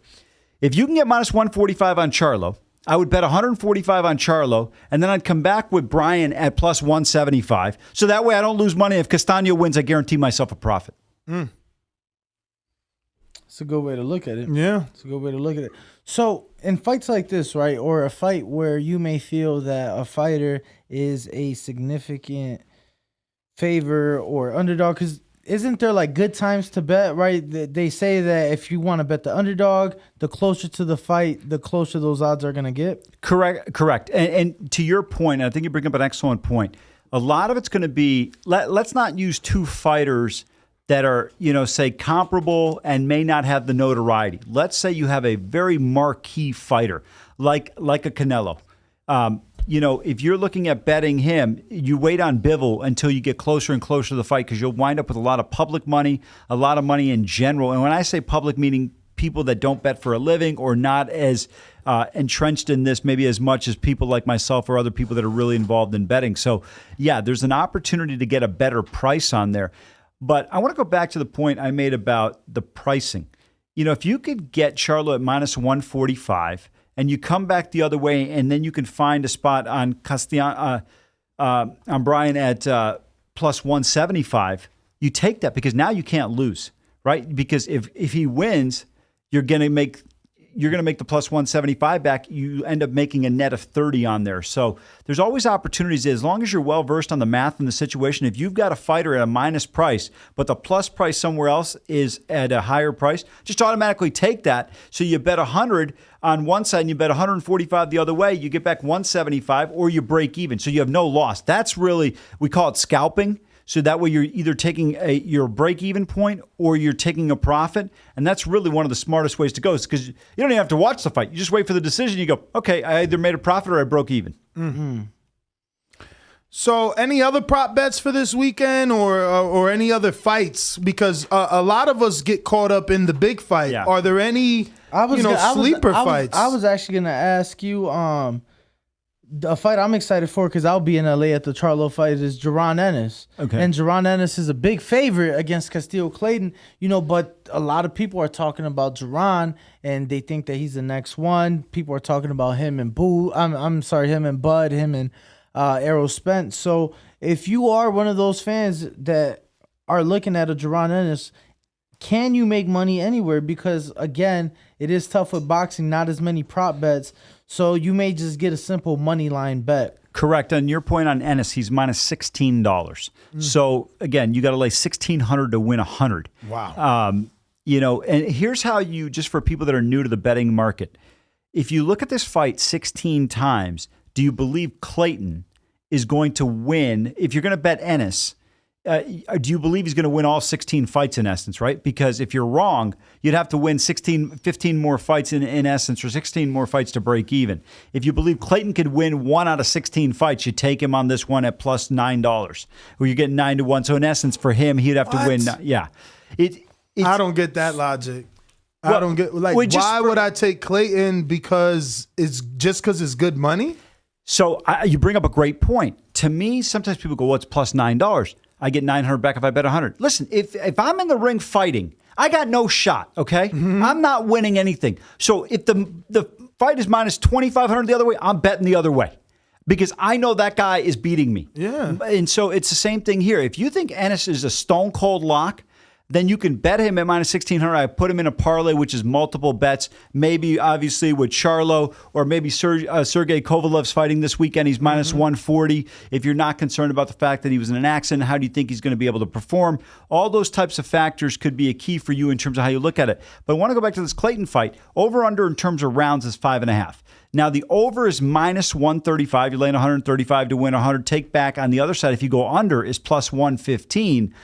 If you can get -145 on Charlo, I would bet 145 on Charlo, and then I'd come back with Brian at +175. So that way I don't lose money. If Castano wins, I guarantee myself a profit. It's a good way to look at it. Yeah. It's a good way to look at it. So in fights like this, right, or a fight where you may feel that a fighter is a significant favor or underdog, because isn't there like good times to bet, right? They say that if you want to bet the underdog, the closer to the fight, the closer those odds are going to get. Correct. And to your point, I think you bring up an excellent point. A lot of it's going to be, let's not use two fighters that are, say comparable and may not have the notoriety. Let's say you have a very marquee fighter like a Canelo. If you're looking at betting him, you wait on Bivol until you get closer and closer to the fight, because you'll wind up with a lot of public money, a lot of money in general. And when I say public, meaning people that don't bet for a living or not as entrenched in this maybe as much as people like myself or other people that are really involved in betting. So, yeah, there's an opportunity to get a better price on there. But I want to go back to the point I made about the pricing. If you could get Charlo at -145 and you come back the other way, and then you can find a spot on on Brian at +175, you take that, because now you can't lose, right? Because if he wins, you're going to make the +175 back. You end up making a net of 30 on there. So there's always opportunities. As long as you're well versed on the math and the situation, if you've got a fighter at a minus price, but the plus price somewhere else is at a higher price, just automatically take that. So you bet 100 on one side and you bet 145 the other way, you get back 175, or you break even. So you have no loss. That's really, we call it scalping. So that way you're either taking your break-even point or you're taking a profit. And that's really one of the smartest ways to go, because you don't even have to watch the fight. You just wait for the decision. You go, okay, I either made a profit or I broke even. Mm-hmm. So any other prop bets for this weekend or any other fights? Because a lot of us get caught up in the big fight. Yeah. Are there any sleeper fights? I was actually going to ask you a fight I'm excited for, because I'll be in LA at the Charlo fight, is Jaron Ennis. Okay. And Jaron Ennis is a big favorite against Castillo Clayton, but a lot of people are talking about Jaron and they think that he's the next one. People are talking about him and him and Bud, him and Errol Spence. So if you are one of those fans that are looking at a Jaron Ennis, can you make money anywhere? Because again, it is tough with boxing, not as many prop bets. So you may just get a simple money line bet. Correct. On your point on Ennis, he's -$16. So again, you got to lay $1,600 to win 100. Wow. And here's how you, just for people that are new to the betting market, if you look at this fight 16 times, do you believe Clayton is going to win? If you're going to bet Ennis, do you believe he's going to win all 16 fights in essence, right? Because if you're wrong, you'd have to win 15 more fights in essence, or 16 more fights to break even. If you believe Clayton could win 1 out of 16 fights, you take him on this one at +$9, where you're getting 9-1. So in essence, for him, he'd have to win. Yeah. I don't get that logic. I don't get, why would I take Clayton? Because it's good money? So you bring up a great point. To me, sometimes people go, well, it's +$9. I get 900 back if I bet 100. Listen, if I'm in the ring fighting, I got no shot, okay? Mm-hmm. I'm not winning anything. So if the fight is -2,500 the other way, I'm betting the other way, because I know that guy is beating me. Yeah. And so it's the same thing here. If you think Ennis is a stone cold lock, then you can bet him at -1,600. I put him in a parlay, which is multiple bets. Maybe, obviously, with Charlo, or maybe Sergey Kovalev's fighting this weekend. He's -140. If you're not concerned about the fact that he was in an accident, how do you think he's going to be able to perform? All those types of factors could be a key for you in terms of how you look at it. But I want to go back to this Clayton fight. Over-under in terms of rounds is 5.5. Now, the over is -135. You're laying 135 to win 100. Take back on the other side, if you go under, is +115.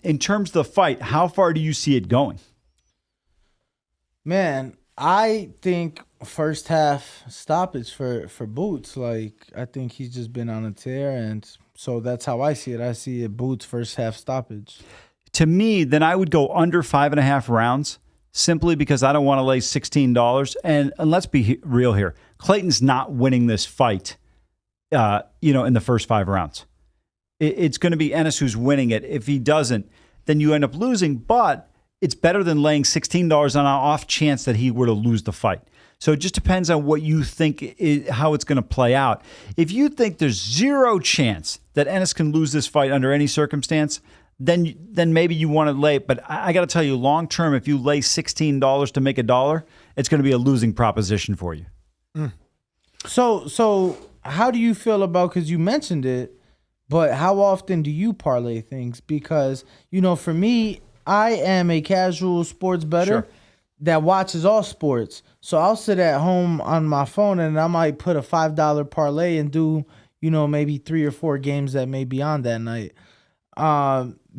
In terms of the fight, how far do you see it going? Man, I think first half stoppage for Boots. I think he's just been on a tear, and so that's how I see it. I see it Boots first half stoppage. to me, then I would go under 5.5 rounds simply because I don't want to lay $16. And let's be real here. Clayton's not winning this fight, in the first 5 rounds. It's going to be Ennis who's winning it. If he doesn't, then you end up losing. But it's better than laying $16 on an off chance that he were to lose the fight. So it just depends on what you think how it's going to play out. If you think there's zero chance that Ennis can lose this fight under any circumstance, then maybe you want to lay. But I got to tell you, long term, if you lay $16 to make $1, it's going to be a losing proposition for you. So how do you feel about, because you mentioned it, but how often do you parlay things? Because, for me, I am a casual sports bettor that watches all sports. So I'll sit at home on my phone and I might put a $5 parlay and do, maybe 3 or 4 games that may be on that night.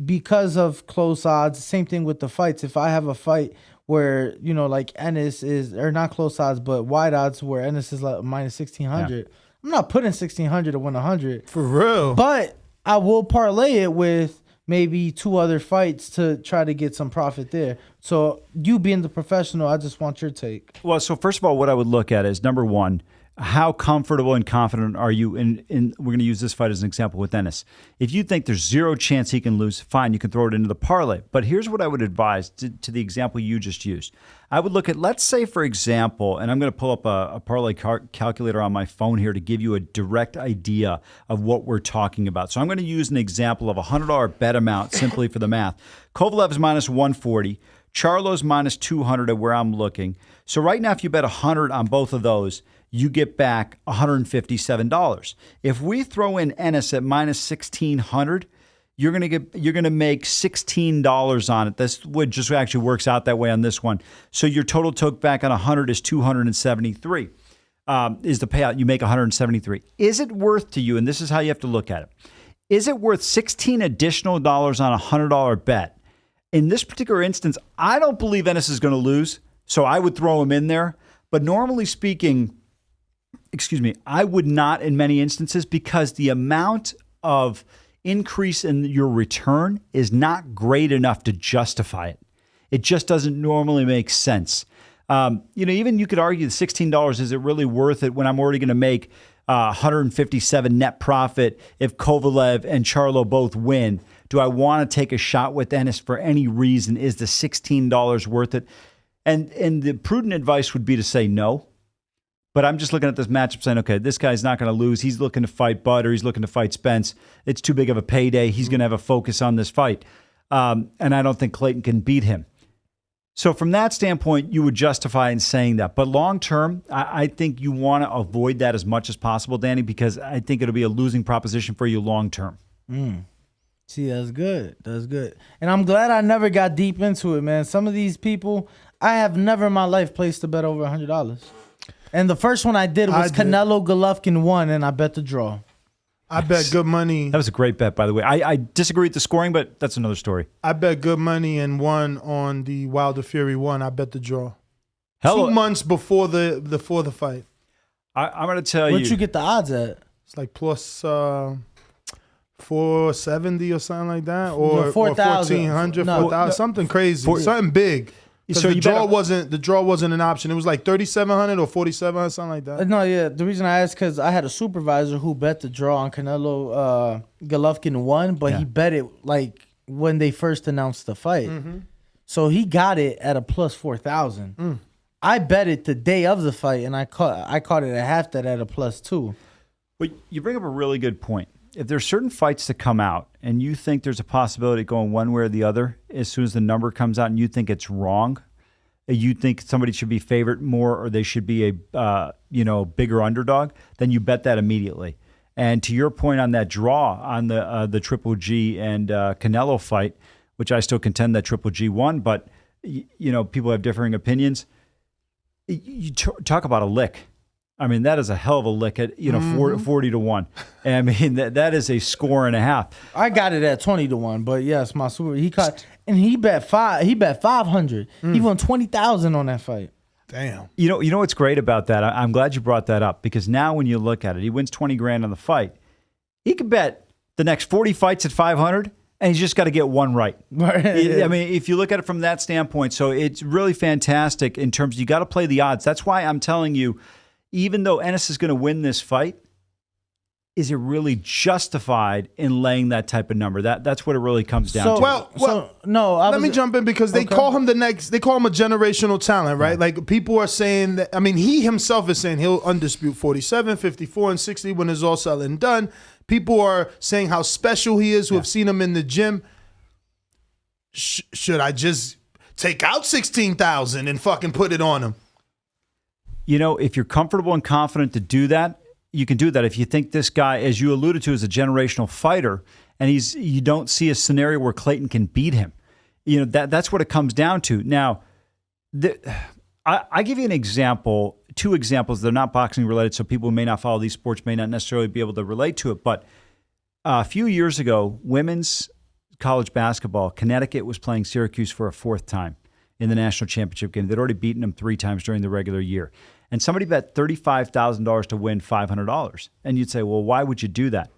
Because of close odds, same thing with the fights. If I have a fight where, like Ennis is, or not close odds, but wide odds where Ennis is like minus 1,600, I'm not putting 1,600 to win 100. For real. But I will parlay it with maybe 2 other fights to try to get some profit there. So you being the professional, I just want your take. Well, so first of all, what I would look at is, number one, how comfortable and confident are you in we're going to use this fight as an example with Ennis. If you think there's zero chance he can lose, fine, you can throw it into the parlay. But here's what I would advise to the example you just used. I would look at, let's say, for example, and I'm going to pull up a parlay calculator on my phone here to give you a direct idea of what we're talking about. So I'm going to use an example of a $100 bet amount simply for the math. Kovalev is minus 140. Charlo's minus 200 at where I'm looking. So right now, if you bet 100 on both of those, you get back $157. If we throw in Ennis at minus 1,600, you're gonna make $16 on it. That's what just actually works out that way on this one. So your total took back on 100 is 273. Is the payout. You make 173. Is it worth to you? And this is how you have to look at it. Is it worth $16 additional dollars on a $100 bet? In this particular instance, I don't believe Ennis is going to lose, so I would throw him in there. But normally speaking, I would not in many instances, because the amount of increase in your return is not great enough to justify it. It just doesn't normally make sense. Even you could argue the $16, is it really worth it when I'm already going to make 157 net profit if Kovalev and Charlo both win? Do I want to take a shot with Ennis for any reason? Is the $16 worth it? And the prudent advice would be to say no. But I'm just looking at this matchup saying, okay, this guy's not going to lose. He's looking to fight Bud, or he's looking to fight Spence. It's too big of a payday. He's going to have a focus on this fight. And I don't think Clayton can beat him. So from that standpoint, you would justify in saying that. But long term, I think you want to avoid that as much as possible, Danny, because I think it'll be a losing proposition for you long term. See, that's good. That's good. And I'm glad I never got deep into it, man. Some of these people, I have never in my life placed a bet over $100. And the first one I did was Canelo Golovkin won, and I bet the draw. I bet good money. That was a great bet, by the way. I disagree with the scoring, but that's another story. I bet good money and won on the Wilder Fury one. I bet the draw. Hello. 2 months before the fight. I'm going to tell you. What'd you get the odds at? It's like plus 470 or something like that, or 4,000, 4,000, something crazy, something big. So the draw wasn't an option. It was like 3,700 or 4,700, something like that. No, yeah. The reason I asked, because I had a supervisor who bet the draw on Canelo Golovkin won, but he bet it like when they first announced the fight. So he got it at a plus 4,000. I bet it the day of the fight, and I caught it at half that at a plus 2. Well, you bring up a really good point. If there's certain fights that come out and you think there's a possibility of going one way or the other, as soon as the number comes out and you think it's wrong, you think somebody should be favored more or they should be a bigger underdog, then you bet that immediately. And to your point on that draw on the Triple G and Canelo fight, which I still contend that Triple G won, but people have differing opinions. You talk about a lick. I mean, that is a hell of a lick at 40 to 1. I mean, that is a score and a half. I got it at 20 to 1, but yes, my super he caught, and he bet 500. He won 20,000 on that fight. Damn. You know what's great about that? I'm glad you brought that up, because now when you look at it, he wins 20 grand on the fight. He could bet the next 40 fights at 500, And he's just got to get one right. Right. I mean, if you look at it from that standpoint, so it's really fantastic in terms of you got to play the odds. That's why I'm telling you, even though Ennis is going to win this fight, is it really justified in laying that type of number? That's what it really comes down to. Let me jump in because they call him a generational talent, right? Like people are saying that, I mean, he himself is saying he'll undispute 47, 54, and 60 when it's all said and done. People are saying how special he is who have seen him in the gym. Should I just take out 16,000 and fucking put it on him? You know, if you're comfortable and confident to do that, you can do that. If you think this guy, as you alluded to, is a generational fighter, and you don't see a scenario where Clayton can beat him, you know, that's what it comes down to. Now, I give you an example, two examples. They're not boxing related, so people who may not follow these sports may not necessarily be able to relate to it. But a few years ago, women's college basketball, Connecticut was playing Syracuse for a fourth time in the national championship game. They'd already beaten them 3 times during the regular year. And somebody bet $35,000 to win $500. And you'd say, well, why would you do that?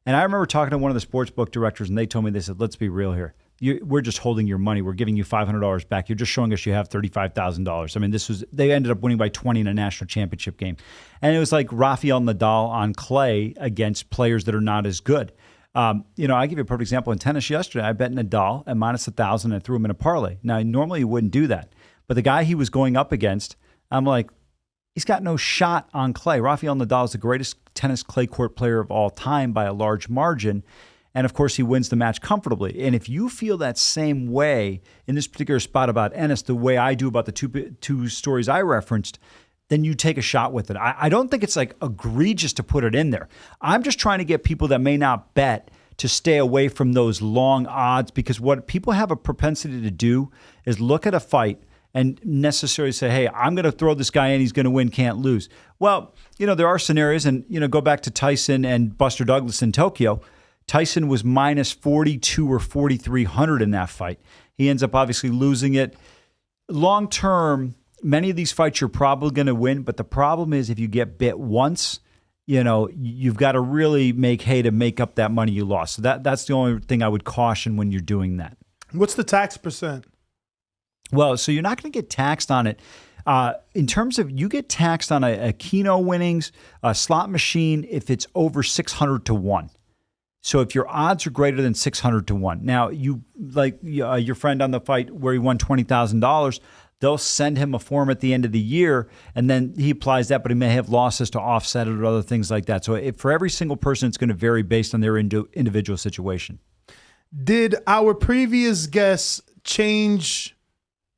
And I remember talking to one of the sports book directors, and they told me, they said, let's be real here. We're just holding your money. We're giving you $500 back. You're just showing us you have $35,000. I mean, they ended up winning by 20 in a national championship game. And it was like Rafael Nadal on clay against players that are not as good. You know, I give you a perfect example. In tennis yesterday, I bet Nadal at minus 1,000 and threw him in a parlay. Now, normally you wouldn't do that. But the guy he was going up against, I'm like, he's got no shot on clay. Rafael Nadal is the greatest tennis clay court player of all time by a large margin. And, of course, he wins the match comfortably. And if you feel that same way in this particular spot about Ennis, the way I do about the two stories I referenced, then you take a shot with it. I don't think it's like egregious to put it in there. I'm just trying to get people that may not bet to stay away from those long odds, because what people have a propensity to do is look at a fight and necessarily say, hey, I'm going to throw this guy in, he's going to win, can't lose. Well, you know, there are scenarios, and, you know, go back to Tyson and Buster Douglas in Tokyo. Tyson was minus 42 or 4,300 in that fight. He ends up obviously losing it. Long term, many of these fights you're probably going to win, but the problem is if you get bit once, you know, you've got to really make hay to make up that money you lost. So that's the only thing I would caution when you're doing that. What's the tax percent? Well, so you're not going to get taxed on it. In terms of, you get taxed on a Keno winnings, a slot machine, if it's over 600 to 1. So if your odds are greater than 600 to 1. Now, you like your friend on the fight where he won $20,000, they'll send him a form at the end of the year, and then he applies that, but he may have losses to offset it or other things like that. So for every single person, it's going to vary based on their individual situation. Did our previous guests change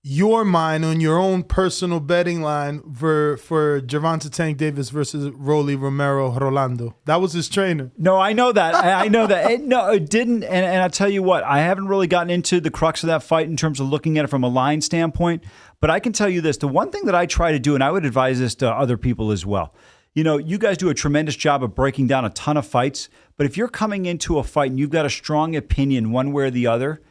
your mind on your own personal betting line for Gervonta Tank Davis versus Rolly Romero Rolando? That was his trainer. No, I know that. I know that. No, it didn't. And I'll tell you what, I haven't really gotten into the crux of that fight in terms of looking at it from a line standpoint. But I can tell you this. The one thing that I try to do, and I would advise this to other people as well, you know, you guys do a tremendous job of breaking down a ton of fights. But if you're coming into a fight and you've got a strong opinion one way or the other,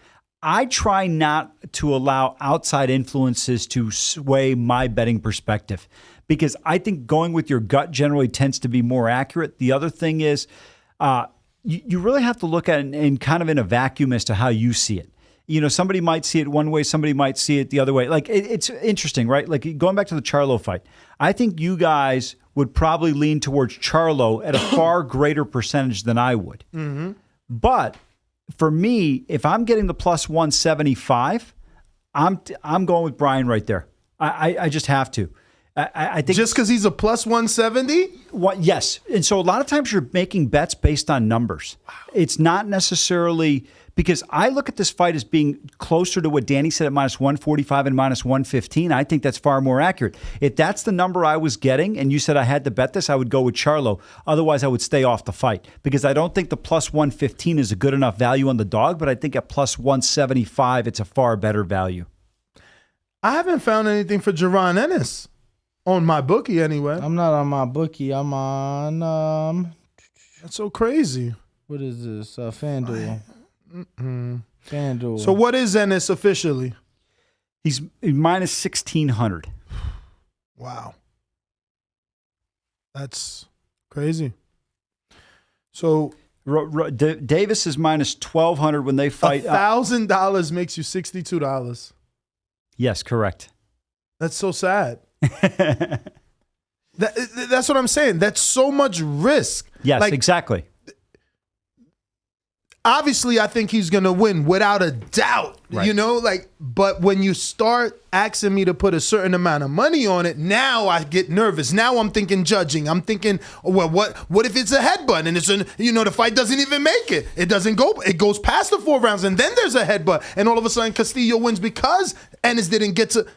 I try not to allow outside influences to sway my betting perspective, because I think going with your gut generally tends to be more accurate. The other thing is you really have to look at it in kind of in a vacuum as to how you see it. You know, somebody might see it one way, somebody might see it the other way. Like, it's interesting, right? Like, going back to the Charlo fight, I think you guys would probably lean towards Charlo at a far greater percentage than I would. Mm-hmm. But for me, if I'm getting the plus 175, I'm going with Brian right there. I just have to. I think just because he's a plus 170? Yes. And so a lot of times you're making bets based on numbers. Wow. It's not necessarily, because I look at this fight as being closer to what Danny said at minus 145 and minus 115. I think that's far more accurate. If that's the number I was getting and you said I had to bet this, I would go with Charlo. Otherwise, I would stay off the fight, because I don't think the plus 115 is a good enough value on the dog, but I think at plus 175, it's a far better value. I haven't found anything for Jaron Ennis on my bookie anyway. I'm not on my bookie. I'm on That's so crazy. What is this? FanDuel. FanDuel. So what is Ennis officially? He's minus 1,600. Wow. That's crazy. So Davis is minus 1,200 when they fight. $1,000 makes you $62. Yes, correct. That's so sad. That's what I'm saying. That's so much risk. Yes, like, exactly. Obviously, I think he's going to win without a doubt, Right. But when you start asking me to put a certain amount of money on it, now I get nervous. Now I'm thinking judging. I'm thinking, well, what if it's a headbutt and it's the fight doesn't even make it? It doesn't go, it goes past the 4 rounds and then there's a headbutt and all of a sudden Castillo wins because Ennis didn't get to.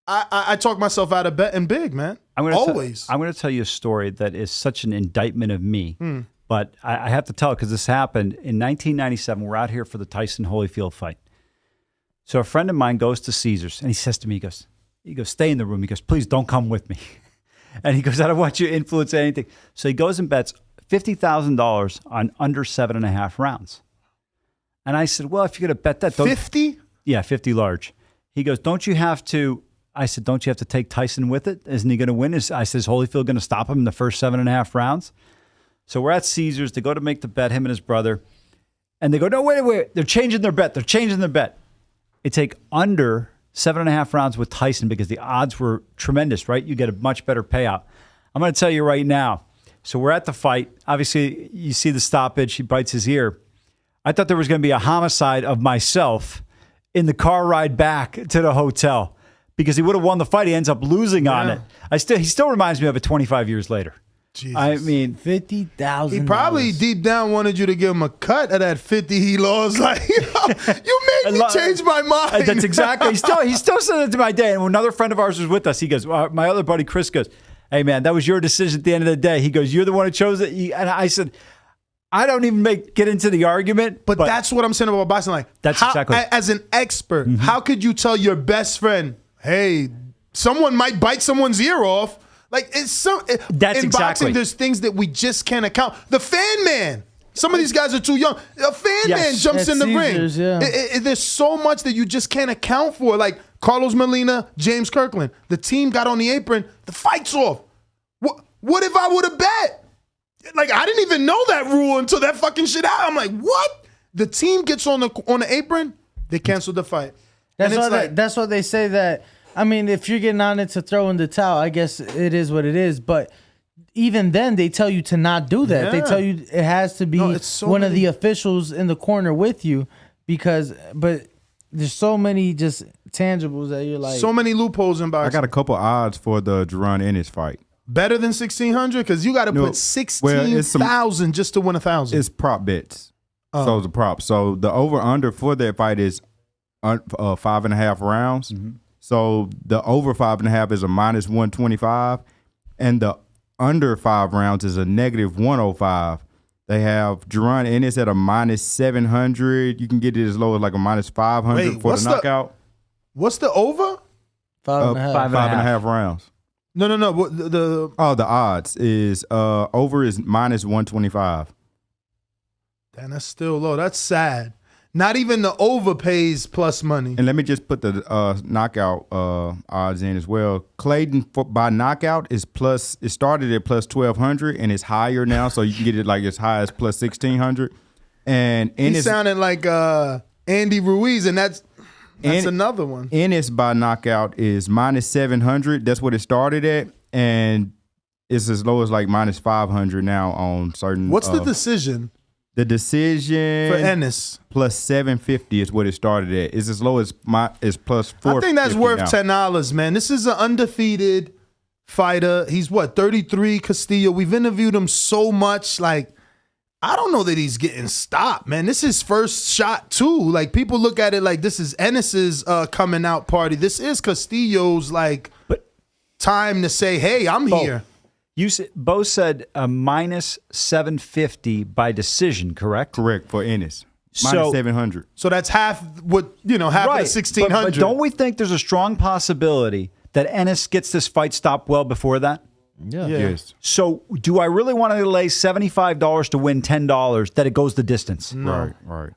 I talk myself out of betting big, man. I'm going to tell you a story that is such an indictment of me. But I have to tell it because this happened in 1997. We're out here for the Tyson Holyfield fight. So a friend of mine goes to Caesars and he says to me, he goes, stay in the room. He goes, please don't come with me. And he goes, I don't want you to influence anything. So he goes and bets $50,000 on under 7.5 rounds. And I said, well, if you're going to bet that. 50? Yeah, 50 large. He goes, don't you have to? I said, don't you have to take Tyson with it? Isn't he going to win? I said, is Holyfield going to stop him in the first 7.5 rounds? So we're at Caesars. They go to make the bet, him and his brother. And they go, no, wait. They're changing their bet. They take under 7.5 rounds with Tyson because the odds were tremendous, right? You get a much better payout. I'm going to tell you right now. So we're at the fight. Obviously, you see the stoppage. He bites his ear. I thought there was going to be a homicide of myself in the car ride back to the hotel because he would have won the fight. He ends up losing on it. He still reminds me of it 25 years later. Jesus. I mean, $50,000. He probably deep down wanted you to give him a cut of that 50 he lost. Like, you made me change my mind. That's exactly. He still said it to my day. And when another friend of ours was with us, he goes, my other buddy Chris goes, hey man, that was your decision at the end of the day. He goes, you're the one who chose it. And I said, I don't even get into the argument. But that's what I'm saying about boxing. Like, exactly. As an expert, how could you tell your best friend, hey, someone might bite someone's ear off? Like, in boxing, there's things that we just can't account. The fan man. Some of these guys are too young. A fan man jumps in the Caesars, ring. Yeah. There's so much that you just can't account for. Like Carlos Molina, James Kirkland. The team got on the apron. The fight's off. What if I would have bet? Like, I didn't even know that rule until that fucking shit out. I'm like, what? The team gets on the apron. They canceled the fight. That's what they say that. I mean, if you're getting on it to throw in the towel, I guess it is what it is. But even then, they tell you to not do that. They tell you it has to be one of the officials in the corner with you but there's so many just tangibles that you're like. So many loopholes in boxing. I got a couple odds for the Jerron Ennis fight. Better than 1,600? Because you got to put 16,000 just to win 1,000. It's prop bets. So it's a prop. So the over-under for that fight is 5.5 rounds. So the over 5.5 is a minus 125, and the under 5 rounds is a negative 105. They have Jerron Ennis at a minus 700. You can get it as low as like a minus 500 for the knockout. What's the over? 5.5 rounds. No. The odds is over is minus 125. Damn, that's still low. That's sad. Not even the over pays plus money. And let me just put the knockout odds in as well. Clayton by knockout is plus. It started at plus 1,200 and it's higher now, so you can get it like as high as plus 1,600. And he sounded like Andy Ruiz, and that's another one. Ennis by knockout is minus 700. That's what it started at, and it's as low as like minus 500 now on certain. What's the decision? The decision for Ennis plus 750 is what it started at. It's as low as plus 450. I think that's worth $10, man. This is an undefeated fighter. He's 33, Castillo. We've interviewed him so much. Like, I don't know that he's getting stopped, man. This is his first shot too. Like, people look at it like this is Ennis's coming out party. This is Castillo's time to say, hey, I'm here. Bo said a minus 750 by decision, correct? Correct, for Ennis. Minus 700. So that's half half of the 1,600. But don't we think there's a strong possibility that Ennis gets this fight stopped well before that? Yeah. Yes. So do I really want to lay $75 to win $10 that it goes the distance? Right.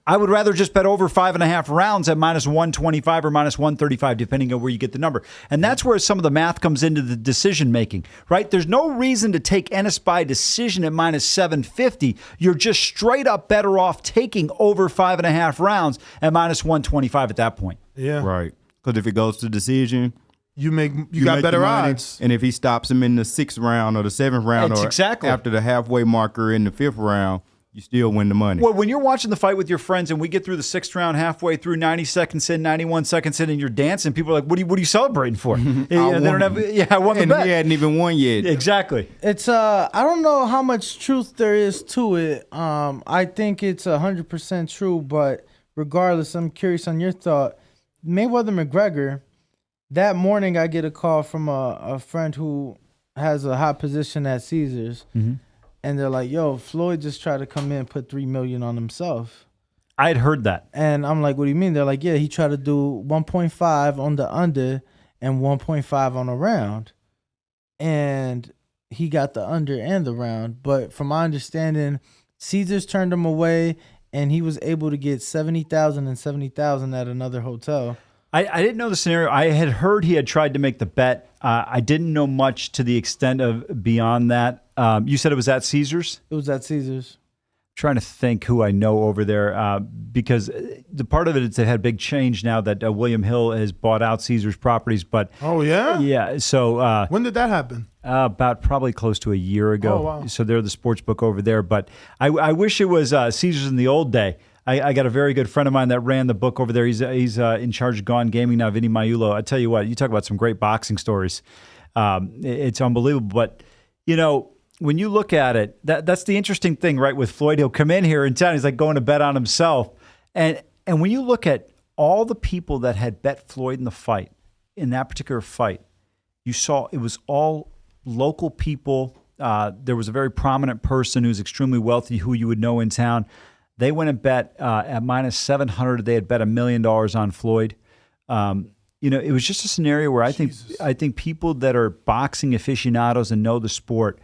I would rather just bet over 5.5 rounds at minus 125 or minus 135, depending on where you get the number. And that's where some of the math comes into the decision making, right? There's no reason to take Ennis by decision at minus 750. You're just straight up better off taking over 5.5 rounds at minus 125 at that point. Yeah. Right. Because if it goes to decision, You got make better the money. odds. And if he stops him in the 6th round or the 7th round It's or exactly. after the halfway marker in the 5th round, you still win the money. Well, when you're watching the fight with your friends and we get through the 6th round halfway through, 90 seconds in, 91 seconds in, and you're dancing, people are like, what are you celebrating for? They don't have, I won the and bet. he hadn't even won yet. Exactly. It's I don't know how much truth there is to it. I think it's 100% true, but regardless, I'm curious on your thought. Mayweather-McGregor, that morning I get a call from a friend who has a high position at Caesars, and they're like, yo, Floyd just tried to come in and put $3 million on himself. I had heard that. And I'm like, what do you mean? They're like, yeah, he tried to do 1.5 on the under and 1.5 on a round. And he got the under and the round. But from my understanding, Caesars turned him away, and he was able to get $70,000 and $70,000 at another hotel. I didn't know the scenario. I had heard he had tried to make the bet. I didn't know much to the extent of beyond that. You said it was at Caesars? It was at Caesars. Trying to think who I know over there because the part of it is they had a big change now that William Hill has bought out Caesars properties. But Oh, yeah? yeah, so When did that happen? about probably close to a year ago. Oh, wow. So they're the sports book over there. But I wish it was Caesars in the old day. I got a very good friend of mine that ran the book over there. He's in charge of Gone Gaming now, Vinny Maiulo. I tell you what, you talk about some great boxing stories. It's unbelievable. But, you know, when you look at it, that's the interesting thing, right? With Floyd, he'll come in here in town. He's like going to bet on himself. And when you look at all the people that had bet Floyd in the fight, in that particular fight, you saw it was all local people. There was a very prominent person who's extremely wealthy who you would know in town. They went and bet at minus 700. They had bet $1 million on Floyd. You know, it was just a scenario where I think people that are boxing aficionados and know the sport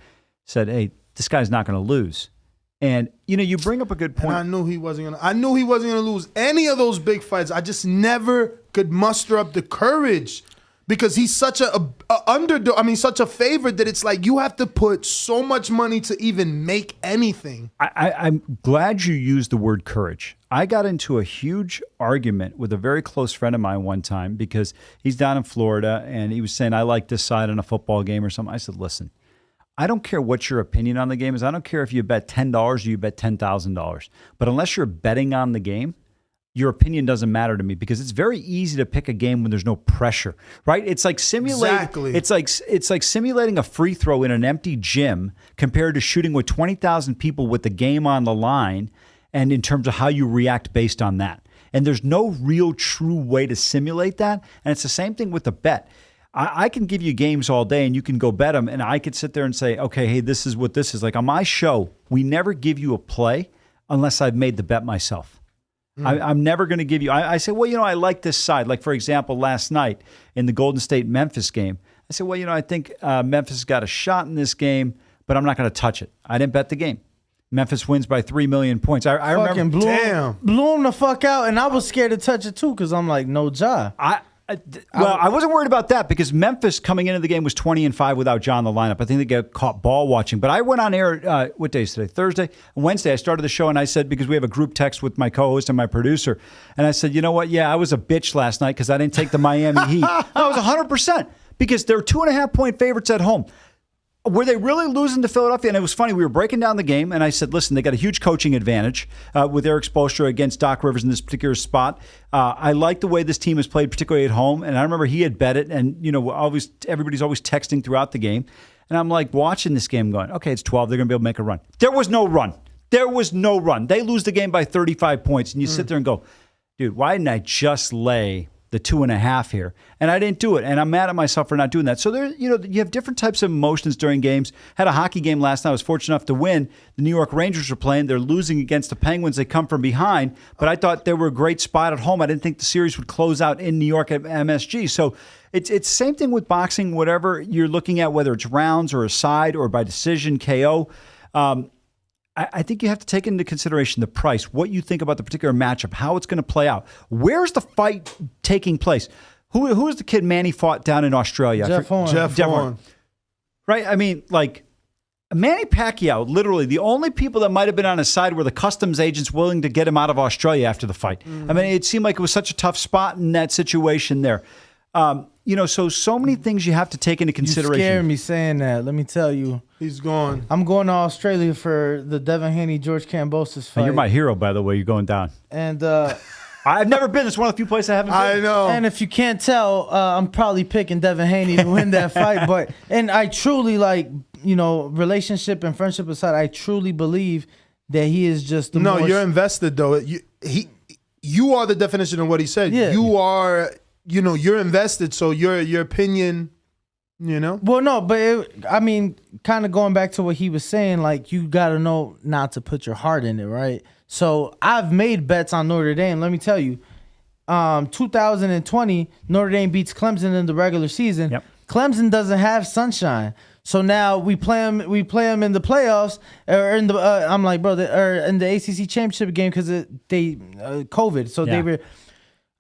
said, "Hey, this guy's not going to lose." And you know, you bring up a good point. And I knew he wasn't gonna lose any of those big fights. I just never could muster up the courage because he's such a underdog. I mean, such a favorite that it's like you have to put so much money to even make anything. I'm glad you used the word courage. I got into a huge argument with a very close friend of mine one time because he's down in Florida and he was saying, I like this side in a football game or something. I said, listen, I don't care what your opinion on the game is. I don't care if you bet $10 or you bet $10,000. But unless you're betting on the game, your opinion doesn't matter to me because it's very easy to pick a game when there's no pressure, right? It's like simulating. Exactly. It's like simulating a free throw in an empty gym compared to shooting with 20,000 people with the game on the line, and in terms of how you react based on that. And there's no real true way to simulate that. And it's the same thing with the bet. I can give you games all day and you can go bet them, and I could sit there and say, okay, hey, this is what this is. Like on my show, we never give you a play unless I've made the bet myself. I'm never going to give you, I say, well, you know, I like this side. Like, for example, last night in the Golden State-Memphis game, I said, well, you know, I think Memphis got a shot in this game, but I'm not going to touch it. I didn't bet the game. Memphis wins by 3 million points. I remember. Blew him the fuck out, and I was scared to touch it too because I'm like, no job. I wasn't worried about that because Memphis coming into the game was 20-5 without John in the lineup. I think they got caught ball watching. But I went on air, what day is today? Thursday? Wednesday, I started the show and I said, because we have a group text with my co-host and my producer, and I said, you know what? Yeah, I was a bitch last night because I didn't take the Miami Heat. I was 100% because they're 2.5-point favorites at home. Were they really losing to Philadelphia? And it was funny. We were breaking down the game, and I said, listen, they got a huge coaching advantage with Eric Spoelstra against Doc Rivers in this particular spot. I like the way this team has played, particularly at home. And I remember he had bet it, and you know, everybody's always texting throughout the game. And I'm like watching this game going, okay, it's 12. They're going to be able to make a run. There was no run. There was no run. They lose the game by 35 points. And you sit there and go, dude, why didn't I just lay the 2.5 here. And I didn't do it. And I'm mad at myself for not doing that. So there, you have different types of emotions during games. Had a hockey game last night. I was fortunate enough to win. The New York Rangers were playing. They're losing against the Penguins. They come from behind. But I thought they were a great spot at home. I didn't think the series would close out in New York at MSG. So it's the same thing with boxing, whatever you're looking at, whether it's rounds or a side or by decision, KO. I think you have to take into consideration the price, what you think about the particular matchup, how it's going to play out. Where's the fight taking place? Who is the kid Manny fought down in Australia? Jeff Horn. Right? I mean, like, Manny Pacquiao, literally, the only people that might have been on his side were the customs agents willing to get him out of Australia after the fight. Mm-hmm. I mean, it seemed like it was such a tough spot in that situation there. So many things you have to take into consideration. You scared me saying that. Let me tell you. He's gone. I'm going to Australia for the Devin Haney-George Kambosos fight. And you're my hero, by the way. You're going down. And I've never been. It's one of the few places I haven't been. I know. And if you can't tell, I'm probably picking Devin Haney to win that fight. And I truly, relationship and friendship aside, I truly believe that he is just you're invested, though. You are the definition of what he said. Yeah. You are... you're invested, so your opinion, Well, no, but kind of going back to what he was saying, like, you got to know not to put your heart in it, right? So I've made bets on Notre Dame. Let me tell you, 2020, Notre Dame beats Clemson in the regular season. Yep. Clemson doesn't have sunshine. So now we play them in the playoffs, or in the I'm like, bro, or in the ACC championship game because they COVID. So yeah. they were.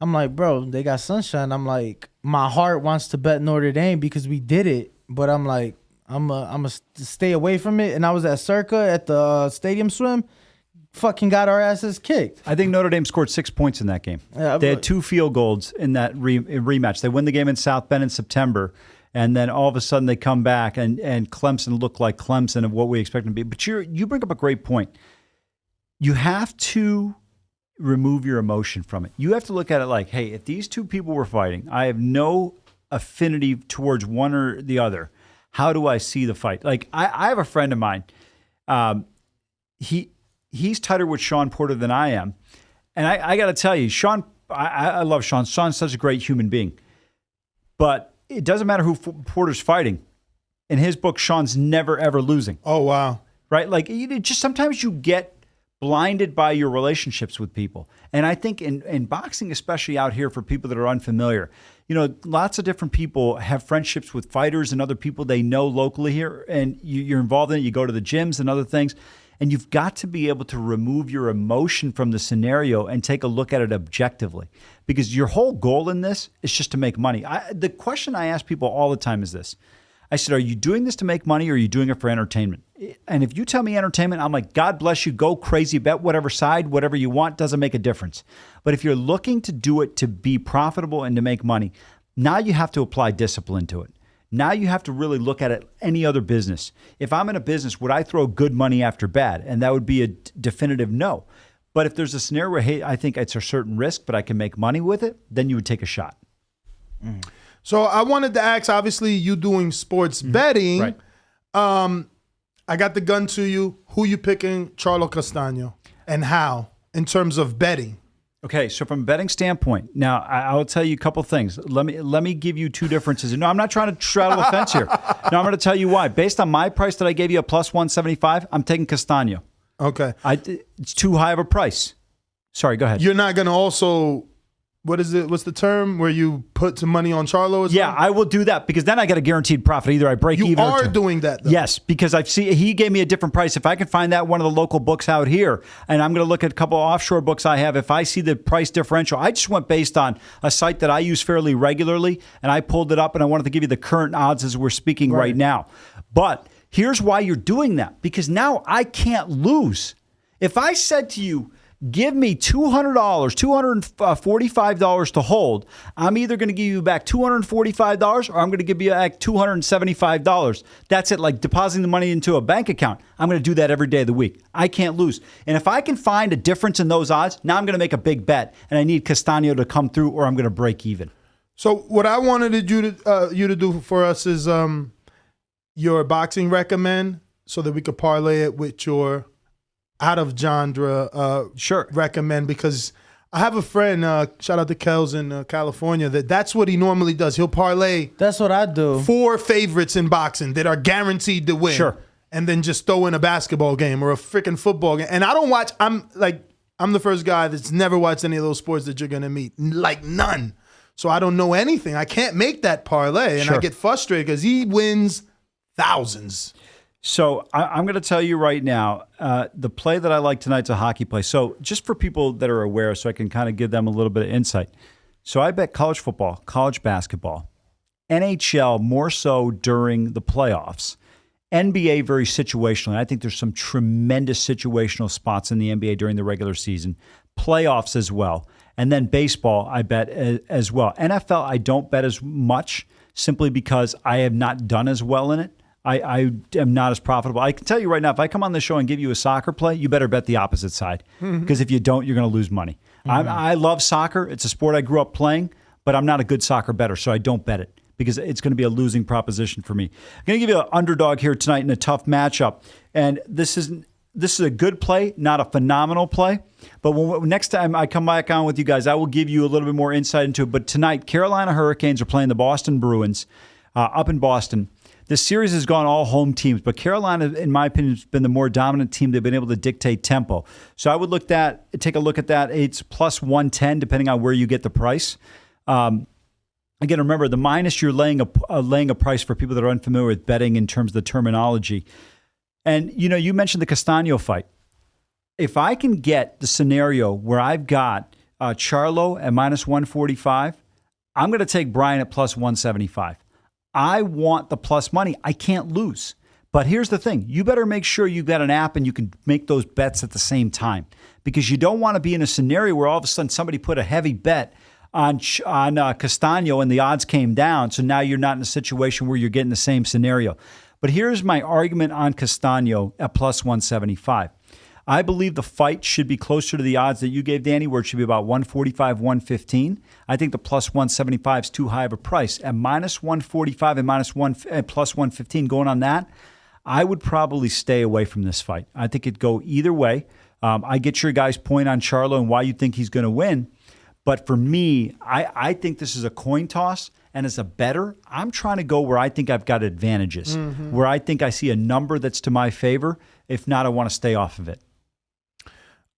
I'm like, bro, they got sunshine. I'm like, my heart wants to bet Notre Dame because we did it, but I'm like, I'm a stay away from it. And I was at Circa at the stadium swim, fucking got our asses kicked. I think Notre Dame scored 6 points in that game. Yeah, they had 2 field goals in that rematch. They win the game in South Bend in September, and then all of a sudden they come back, and Clemson looked like Clemson of what we expect them to be. But you bring up a great point. You have to remove your emotion from it. You have to look at it like, hey, if these two people were fighting, I have no affinity towards one or the other. How do I see the fight? Like, I have a friend of mine. He's tighter with Sean Porter than I am. And I got to tell you, Sean, I love Sean. Sean's such a great human being. But it doesn't matter who Porter's fighting. In his book, Sean's never, ever losing. Oh, wow. Right? Like, just sometimes you get blinded by your relationships with people. And I think in boxing, especially out here for people that are unfamiliar, lots of different people have friendships with fighters and other people they know locally here. And you're involved in it. You go to the gyms and other things. And you've got to be able to remove your emotion from the scenario and take a look at it objectively. Because your whole goal in this is just to make money. The question I ask people all the time is this. I said, are you doing this to make money or are you doing it for entertainment? And if you tell me entertainment, I'm like, God bless you, go crazy, bet whatever side, whatever you want, doesn't make a difference. But if you're looking to do it to be profitable and to make money, now you have to apply discipline to it. Now you have to really look at it any other business. If I'm in a business, would I throw good money after bad? And that would be a definitive no. But if there's a scenario where, hey, I think it's a certain risk, but I can make money with it, then you would take a shot. Mm. So I wanted to ask, obviously, you doing sports betting. Right. I got the gun to you. Who you picking, Charlo Castano, and how in terms of betting? Okay, so from a betting standpoint, now I will tell you a couple things. Let me give you 2 differences. No, I'm not trying to straddle the fence here. No, I'm going to tell you why. Based on my price that I gave you, a plus 175, I'm taking Castano. Okay. It's too high of a price. Sorry, go ahead. You're not going to also... What is it? What's the term where you put some money on Charlo? Yeah, I will do that because then I get a guaranteed profit. Either I break even. You are doing that, though. Yes, because he gave me a different price. If I can find that one of the local books out here, and I'm going to look at a couple of offshore books I have. If I see the price differential, I just went based on a site that I use fairly regularly, and I pulled it up, and I wanted to give you the current odds as we're speaking right now. But here's why you're doing that, because now I can't lose. If I said to you, give me $200, $245 to hold, I'm either going to give you back $245 or I'm going to give you back $275. That's it, like depositing the money into a bank account. I'm going to do that every day of the week. I can't lose. And if I can find a difference in those odds, now I'm going to make a big bet, and I need Castano to come through or I'm going to break even. So what I wanted you to do for us is your boxing recommend so that we could parlay it with your out of genre Sure. recommend, because I have a friend, shout out to Kels in California, that's what he normally does. He'll parlay That's what I do. 4 favorites in boxing that are guaranteed to win. Sure. And then just throw in a basketball game or a freaking football game. And I don't watch, I'm the first guy that's never watched any of those sports that you're going to meet. Like none. So I don't know anything. I can't make that parlay. And I get frustrated because he wins thousands. So I'm going to tell you right now, the play that I like tonight's a hockey play. So just for people that are aware, so I can kind of give them a little bit of insight. So I bet college football, college basketball, NHL more so during the playoffs, NBA very situationally. I think there's some tremendous situational spots in the NBA during the regular season, playoffs as well. And then baseball, I bet as well. NFL, I don't bet as much simply because I have not done as well in it. I am not as profitable. I can tell you right now, if I come on the show and give you a soccer play, you better bet the opposite side. Because if you don't, you're going to lose money. I love soccer. It's a sport I grew up playing, but I'm not a good soccer bettor, so I don't bet it because it's going to be a losing proposition for me. I'm going to give you an underdog here tonight in a tough matchup. And this is a good play, not a phenomenal play. But next time I come back on with you guys, I will give you a little bit more insight into it. But tonight, Carolina Hurricanes are playing the Boston Bruins up in Boston. This series has gone all home teams, but Carolina, in my opinion, has been the more dominant team. They've been able to dictate tempo. So I would take a look at that. It's plus 110, depending on where you get the price. Again, remember, the minus, you're laying a price for people that are unfamiliar with betting in terms of the terminology. And, you mentioned the Castano fight. If I can get the scenario where I've got Charlo at minus 145, I'm going to take Brian at plus 175. I want the plus money. I can't lose. But here's the thing. You better make sure you've got an app and you can make those bets at the same time because you don't want to be in a scenario where all of a sudden somebody put a heavy bet on Castano and the odds came down. So now you're not in a situation where you're getting the same scenario. But here's my argument on Castano at plus 175. I believe the fight should be closer to the odds that you gave, Danny, where it should be about 145, 115. I think the plus 175 is too high of a price. At minus 145 and plus 115 going on that, I would probably stay away from this fight. I think it'd go either way. I get your guys' point on Charlo and why you think he's going to win. But for me, I think this is a coin toss. And as a bettor, I'm trying to go where I think I've got advantages, where I think I see a number that's to my favor. If not, I want to stay off of it.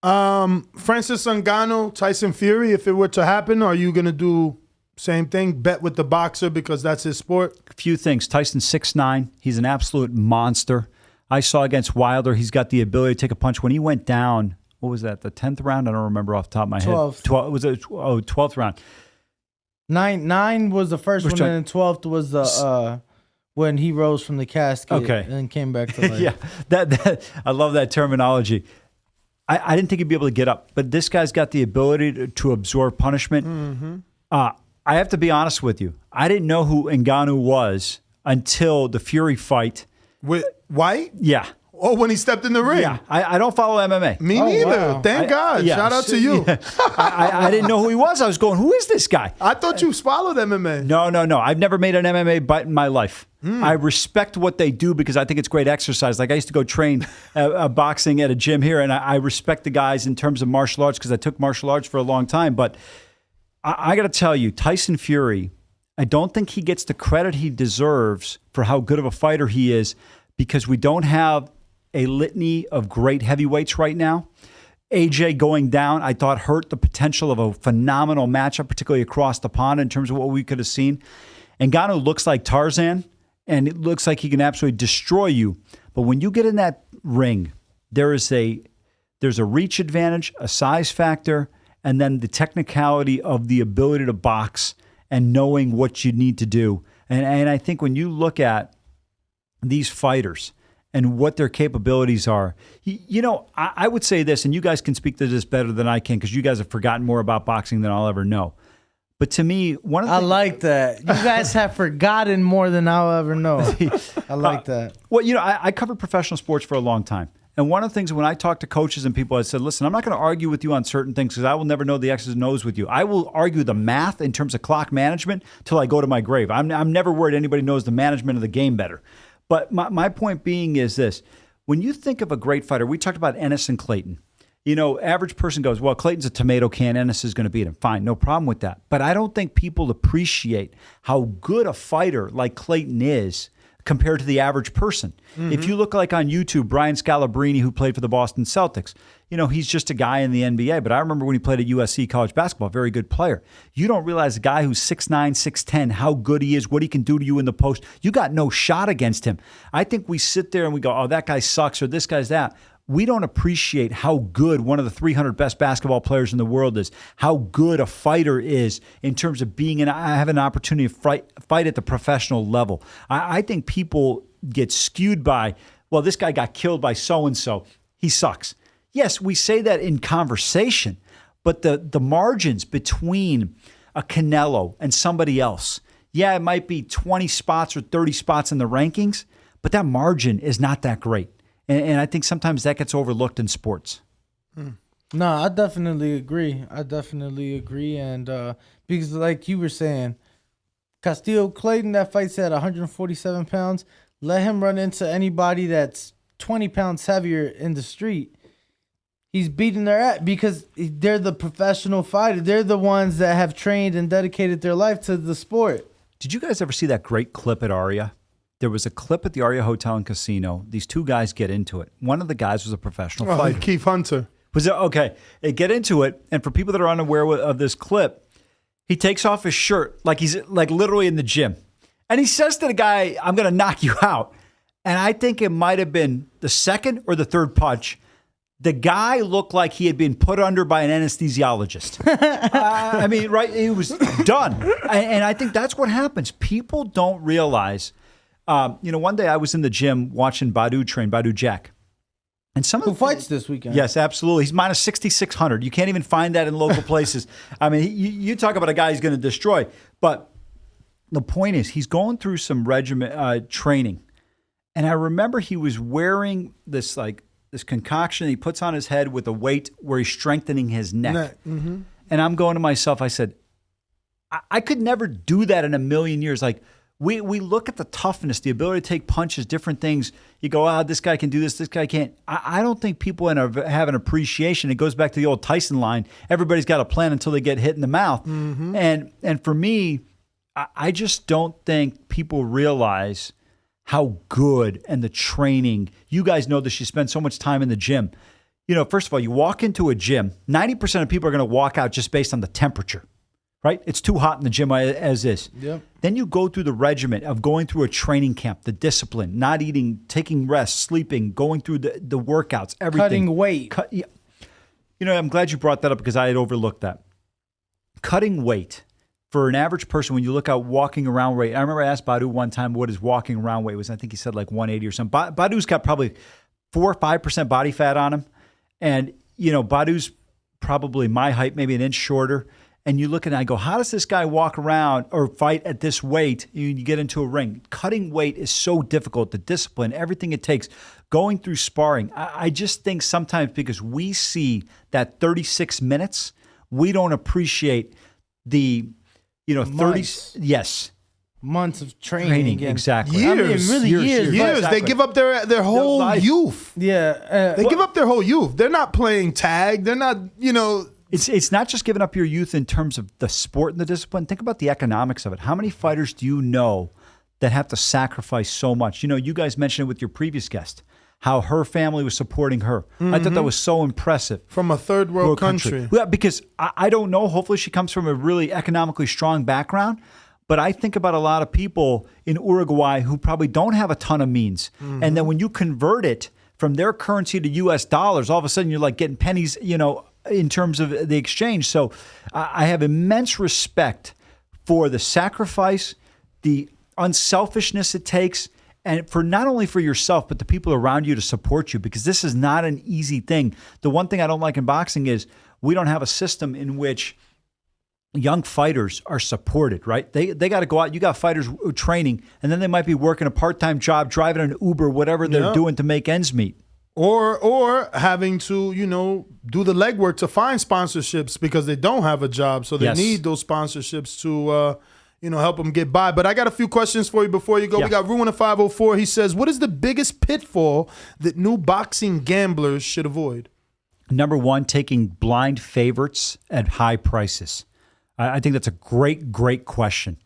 Francis Ngannou, Tyson Fury, if it were to happen, are you going to do same thing, bet with the boxer because that's his sport? A few things. Tyson's 6'9". He's an absolute monster. I saw against Wilder, he's got the ability to take a punch. When he went down, what was that, the 10th round? I don't remember off the top of my head. 12th round. 9 was the first one, and 12th was the when he rose from the casket and came back to life. Yeah, that I love that terminology. I didn't think he'd be able to get up, but this guy's got the ability to absorb punishment. I have to be honest with you. I didn't know who Ngannou was until the Fury fight. With White? Yeah. Oh, when he stepped in the ring. Yeah, I don't follow MMA. Me neither. Wow. Thank God. Shout out to you. Yeah. I didn't know who he was. I was going, who is this guy? I thought you followed MMA. No. I've never made an MMA bet in my life. I respect what they do because I think it's great exercise. Like I used to go train boxing at a gym here, and I respect the guys in terms of martial arts because I took martial arts for a long time. But I got to tell you, Tyson Fury, I don't think he gets the credit he deserves for how good of a fighter he is because we don't have a litany of great heavyweights right now. AJ going down, I thought hurt the potential of a phenomenal matchup, particularly across the pond in terms of what we could have seen. Ngannou looks like Tarzan, and it looks like he can absolutely destroy you. But when you get in that ring, there's a reach advantage, a size factor, and then the technicality of the ability to box and knowing what you need to do. And I think when you look at these fighters and what their capabilities are. I would say this, and you guys can speak to this better than I can because you guys have forgotten more about boxing than I'll ever know. But to me, one of the I like that. You guys have forgotten more than I'll ever know. I like that. Well, I covered professional sports for a long time. And one of the things when I talk to coaches and people, I said, listen, I'm not going to argue with you on certain things because I will never know the X's and O's with you. I will argue the math in terms of clock management till I go to my grave. I'm never worried anybody knows the management of the game better. But my point being is this. When you think of a great fighter, we talked about Ennis and Clayton. Average person goes, well, Clayton's a tomato can. Ennis is going to beat him. Fine, no problem with that. But I don't think people appreciate how good a fighter like Clayton is compared to the average person. If you look like on YouTube, Brian Scalabrine, who played for the Boston Celtics, he's just a guy in the NBA. But I remember when he played at USC college basketball, very good player. You don't realize a guy who's 6'9", 6'10", how good he is, what he can do to you in the post. You got no shot against him. I think we sit there and we go, oh, that guy sucks or this guy's that. We don't appreciate how good one of the 300 best basketball players in the world is, how good a fighter is in terms of having an opportunity to fight at the professional level. I think people get skewed by, well, this guy got killed by so-and-so. He sucks. Yes, we say that in conversation, but the margins between a Canelo and somebody else, it might be 20 spots or 30 spots in the rankings, but that margin is not that great. And I think sometimes that gets overlooked in sports. No, I definitely agree. And because like you were saying, Castillo Clayton, that fight's at 147 pounds. Let him run into anybody that's 20 pounds heavier in the street. He's beating their ass because they're the professional fighter. They're the ones that have trained and dedicated their life to the sport. Did you guys ever see that great clip at Aria? There was a clip at the Aria Hotel and Casino. These two guys get into it. One of the guys was a professional fighter. Keith Hunter. Was it okay? They get into it, and for people that are unaware of this clip, he takes off his shirt like he's like literally in the gym, and he says to the guy, "I'm going to knock you out." And I think it might have been the second or the third punch. The guy looked like he had been put under by an anesthesiologist. I mean, right? He was done, and I think that's what happens. People don't realize. One day I was in the gym watching Badu train, Badu Jack. And Who fights this weekend? Yes, absolutely. He's minus 6,600. You can't even find that in local places. I mean, you talk about a guy he's going to destroy. But the point is, he's going through some regiment training. And I remember he was wearing this concoction he puts on his head with a weight where he's strengthening his neck. Mm-hmm. And I'm going to myself, I said, I could never do that in a million years. Like, we look at the toughness, the ability to take punches, different things. You go, this guy can do this guy can't. I don't think people have an appreciation. It goes back to the old Tyson line. Everybody's got a plan until they get hit in the mouth. Mm-hmm. And for me, I just don't think people realize how good and the training. You guys know this. You spend so much time in the gym. First of all, you walk into a gym, 90% of people are going to walk out just based on the temperature. Right? It's too hot in the gym as is. Yep. Then you go through the regimen of going through a training camp, the discipline, not eating, taking rest, sleeping, going through the workouts, everything. Cutting weight. I'm glad you brought that up because I had overlooked that. Cutting weight for an average person, when you look at walking around weight, I remember I asked Badu one time what his walking around weight was. I think he said like 180 or something. Badu's got probably 4 or 5% body fat on him. And, Badu's probably my height, maybe an inch shorter. And you look at it and I go, how does this guy walk around or fight at this weight? You get into a ring. Cutting weight is so difficult. The discipline, everything it takes, going through sparring. I just think sometimes because we see that 36 minutes, we don't appreciate the, 30. Yes. Months of training. Exactly. Years. Years. Exactly. They give up their whole youth. Yeah. They give up their whole youth. They're not playing tag. They're not, It's not just giving up your youth in terms of the sport and the discipline. Think about the economics of it. How many fighters do you know that have to sacrifice so much? You guys mentioned it with your previous guest, how her family was supporting her. Mm-hmm. I thought that was so impressive. From a third world country. Yeah, because I don't know. Hopefully she comes from a really economically strong background. But I think about a lot of people in Uruguay who probably don't have a ton of means. Mm-hmm. And then when you convert it from their currency to U.S. dollars, all of a sudden you're like getting pennies, in terms of the exchange. So I have immense respect for the sacrifice, the unselfishness it takes, and for not only for yourself, but the people around you to support you, because this is not an easy thing. The one thing I don't like in boxing is we don't have a system in which young fighters are supported, right? They got to go out. You got fighters training, and then they might be working a part-time job, driving an Uber, whatever they're doing to make ends meet. Or having to, do the legwork to find sponsorships because they don't have a job. So they need those sponsorships to, help them get by. But I got a few questions for you before you go. Yeah. We got Ruin of 504. He says, what is the biggest pitfall that new boxing gamblers should avoid? Number one, taking blind favorites at high prices. I think that's a great question.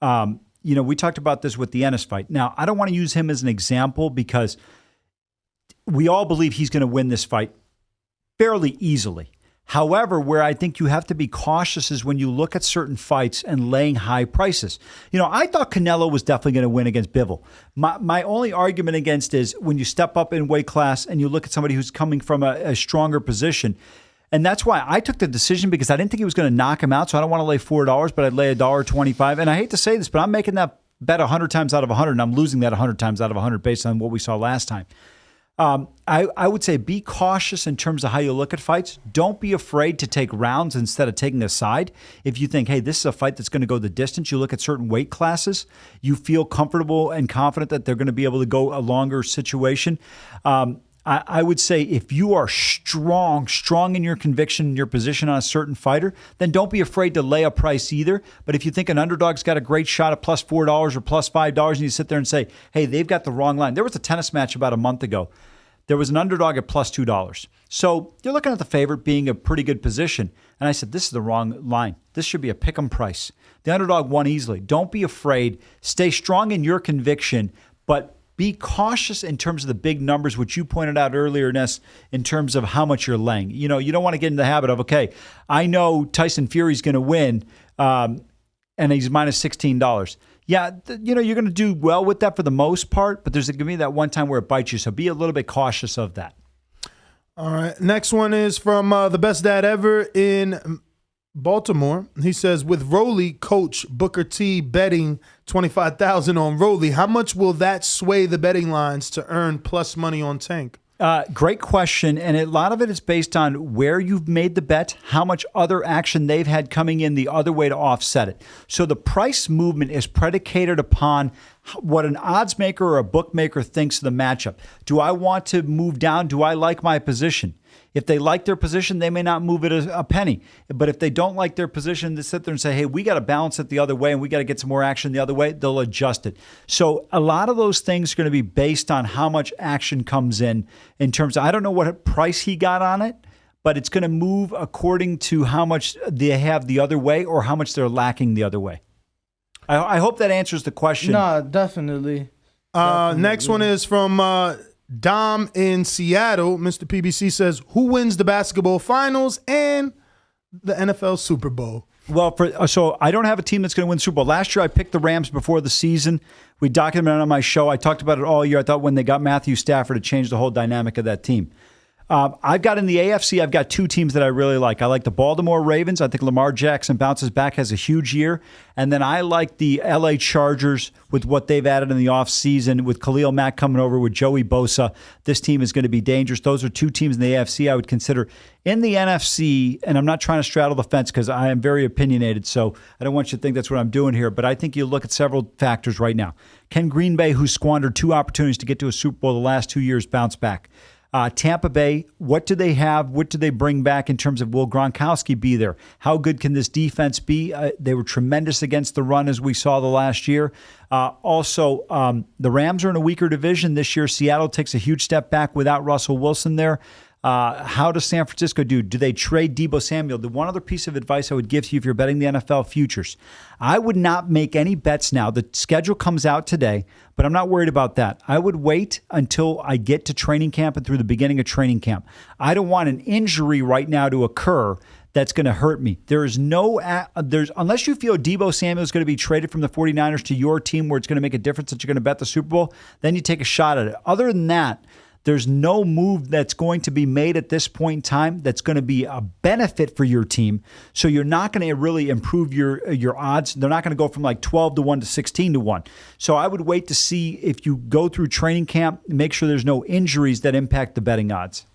We talked about this with the Ennis fight. Now, I don't want to use him as an example because we all believe he's going to win this fight fairly easily. However, where I think you have to be cautious is when you look at certain fights and laying high prices. I thought Canelo was definitely going to win against Bivol. My only argument against is when you step up in weight class and you look at somebody who's coming from a stronger position. And that's why I took the decision, because I didn't think he was going to knock him out. So I don't want to lay $4, but I'd lay $1.25. And I hate to say this, but I'm making that bet 100 times out of 100, and I'm losing that 100 times out of 100 based on what we saw last time. I would say be cautious in terms of how you look at fights. Don't be afraid to take rounds instead of taking a side. If you think, hey, this is a fight that's going to go the distance, you look at certain weight classes, you feel comfortable and confident that they're going to be able to go a longer situation. I would say if you are strong in your conviction and your position on a certain fighter, then don't be afraid to lay a price either. But if you think an underdog's got a great shot at plus $4 or plus $5, and you sit there and say, hey, they've got the wrong line. There was a tennis match about a month ago. There was an underdog at plus $2. So you're looking at the favorite being a pretty good position. And I said, this is the wrong line. This should be a pick'em price. The underdog won easily. Don't be afraid. Stay strong in your conviction, but be cautious in terms of the big numbers, which you pointed out earlier, Ness, in terms of how much you're laying. You don't want to get in the habit of, okay, I know Tyson Fury's going to win, and he's minus $16. Yeah, you're going to do well with that for the most part, but there's going to be that one time where it bites you, so be a little bit cautious of that. All right, next one is from the best dad ever in Baltimore. He says, with Rolly, coach Booker T betting $25,000 on Rolly, how much will that sway the betting lines to earn plus money on Tank? Great question. And a lot of it is based on where you've made the bet, how much other action they've had coming in the other way to offset it. So the price movement is predicated upon what an odds maker or a bookmaker thinks of the matchup. Do I want to move down? Do I like my position? If they like their position, they may not move it a penny. But if they don't like their position, they sit there and say, hey, we got to balance it the other way and we got to get some more action the other way, they'll adjust it. So a lot of those things are going to be based on how much action comes in terms of, I don't know what price he got on it, but it's going to move according to how much they have the other way or how much they're lacking the other way. I hope that answers the question. No, definitely. Next one is from Dom in Seattle. Mr. PBC says, who wins the basketball finals and the NFL Super Bowl? Well, so I don't have a team that's going to win the Super Bowl. Last year, I picked the Rams before the season. We documented it on my show. I talked about it all year. I thought when they got Matthew Stafford, it changed the whole dynamic of that team. I've got in the AFC, I've got two teams that I really like. I like the Baltimore Ravens. I think Lamar Jackson bounces back, has a huge year. And then I like the LA Chargers with what they've added in the offseason with Khalil Mack coming over with Joey Bosa. This team is going to be dangerous. Those are two teams in the AFC I would consider. In the NFC, and I'm not trying to straddle the fence because I am very opinionated, so I don't want you to think that's what I'm doing here, but I think you look at several factors right now. Can Green Bay, who squandered two opportunities to get to a Super Bowl the last 2 years, bounce back? Tampa Bay, what do they have? What do they bring back in terms of will Gronkowski be there? How good can this defense be? They were tremendous against the run as we saw the last year. Also, the Rams are in a weaker division this year. Seattle takes a huge step back without Russell Wilson there. How does San Francisco do? Do they trade Deebo Samuel? The one other piece of advice I would give to you if you're betting the NFL futures, I would not make any bets now. The schedule comes out today, but I'm not worried about that. I would wait until I get to training camp and through the beginning of training camp. I don't want an injury right now to occur that's going to hurt me. Unless you feel Deebo Samuel is going to be traded from the 49ers to your team where it's going to make a difference that you're going to bet the Super Bowl, then you take a shot at it. Other than that, there's no move that's going to be made at this point in time that's going to be a benefit for your team. So you're not going to really improve your odds. They're not going to go from like 12 to 1 to 16 to 1. So I would wait to see if you go through training camp, make sure there's no injuries that impact the betting odds.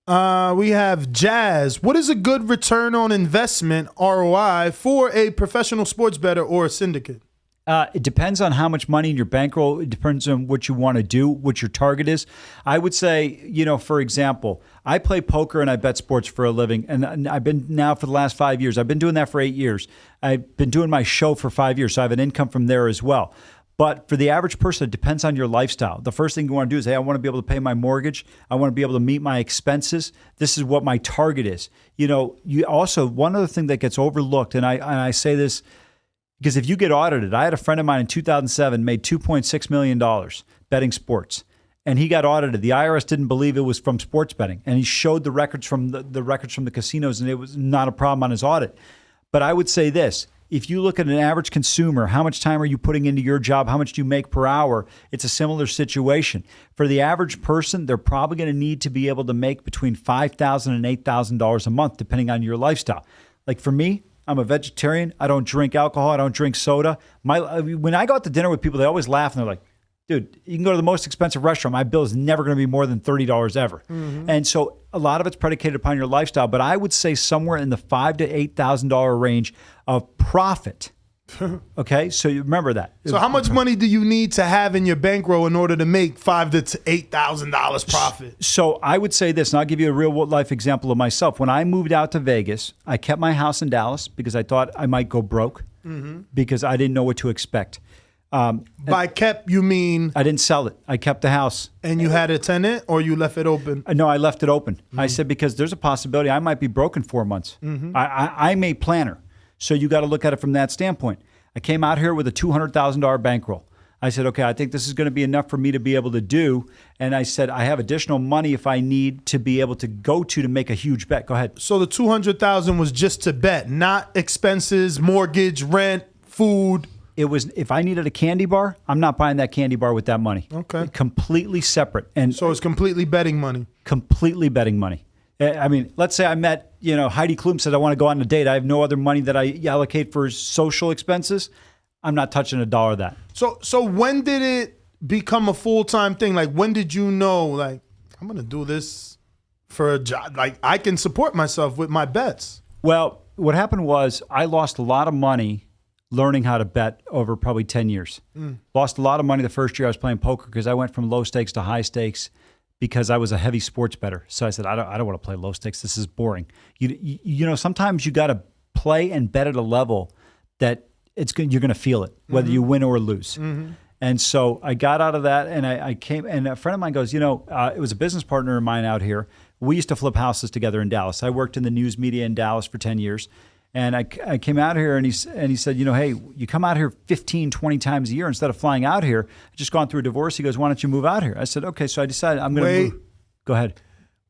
We have Jazz. What is a good return on investment, ROI, for a professional sports bettor or a syndicate? It depends on how much money in your bankroll. It depends on what you want to do, what your target is. I would say, for example, I play poker and I bet sports for a living. And I've been now for the last 5 years. I've been doing that for 8 years. I've been doing my show for 5 years, so I have an income from there as well. But for the average person, it depends on your lifestyle. The first thing you want to do is, hey, I want to be able to pay my mortgage. I want to be able to meet my expenses. This is what my target is. You know, you also, one other thing that gets overlooked, and I say this because if you get audited, I had a friend of mine in 2007 made $2.6 million betting sports. And he got audited. The IRS didn't believe it was from sports betting. And he showed the records from the records from the casinos, and it was not a problem on his audit. But I would say this. If you look at an average consumer, how much time are you putting into your job? How much do you make per hour? It's a similar situation. For the average person, they're probably going to need to be able to make between $5,000 and $8,000 a month, depending on your lifestyle. Like for me, I'm a vegetarian. I don't drink alcohol. I don't drink soda. When I go out to dinner with people, they always laugh and they're like, dude, you can go to the most expensive restaurant. My bill is never going to be more than $30 ever. Mm-hmm. And so a lot of it's predicated upon your lifestyle. But I would say somewhere in the $5,000 to $8,000 range of profit. Okay, so you remember that. So how much money do you need to have in your bankroll in order to make $5,000 to $8,000 profit? So I would say this, and I'll give you a real life example of myself. When I moved out to Vegas, I kept my house in Dallas because I thought I might go broke because I didn't know what to expect. By kept, you mean? I didn't sell it. I kept the house. And you had a tenant or you left it open? No, I left it open. I said, because there's a possibility I might be broke in 4 months. I'm a planner. So you got to look at it from that standpoint. I came out here with a $200,000 bankroll. I said, okay, I think this is going to be enough for me to be able to do. And I said, I have additional money if I need to be able to go to make a huge bet. Go ahead. So the $200,000 was just to bet, not expenses, mortgage, rent, food. It was, if I needed a candy bar, I'm not buying that candy bar with that money. Okay. Completely separate. And so it's completely betting money. Completely betting money. I mean, let's say I met, Heidi Klum said, I want to go on a date. I have no other money that I allocate for social expenses. I'm not touching a dollar of that. So when did it become a full-time thing? Like, when did you know, like, I'm going to do this for a job? Like, I can support myself with my bets. Well, what happened was I lost a lot of money learning how to bet over probably 10 years. Lost a lot of money the first year I was playing poker because I went from low stakes to high stakes because I was a heavy sports bettor. So I said, I don't want to play low stakes. This is boring. Sometimes you got to play and bet at a level that you're going to feel it, whether you win or lose. And so I got out of that, and I came, and a friend of mine goes, it was a business partner of mine out here. We used to flip houses together in Dallas. I worked in the news media in Dallas for 10 years. And I came out here, and he said, hey, you come out here 15, 20 times a year instead of flying out here. I just gone through a divorce. He goes, why don't you move out here? I said, okay. So I decided I'm going to move. Go ahead.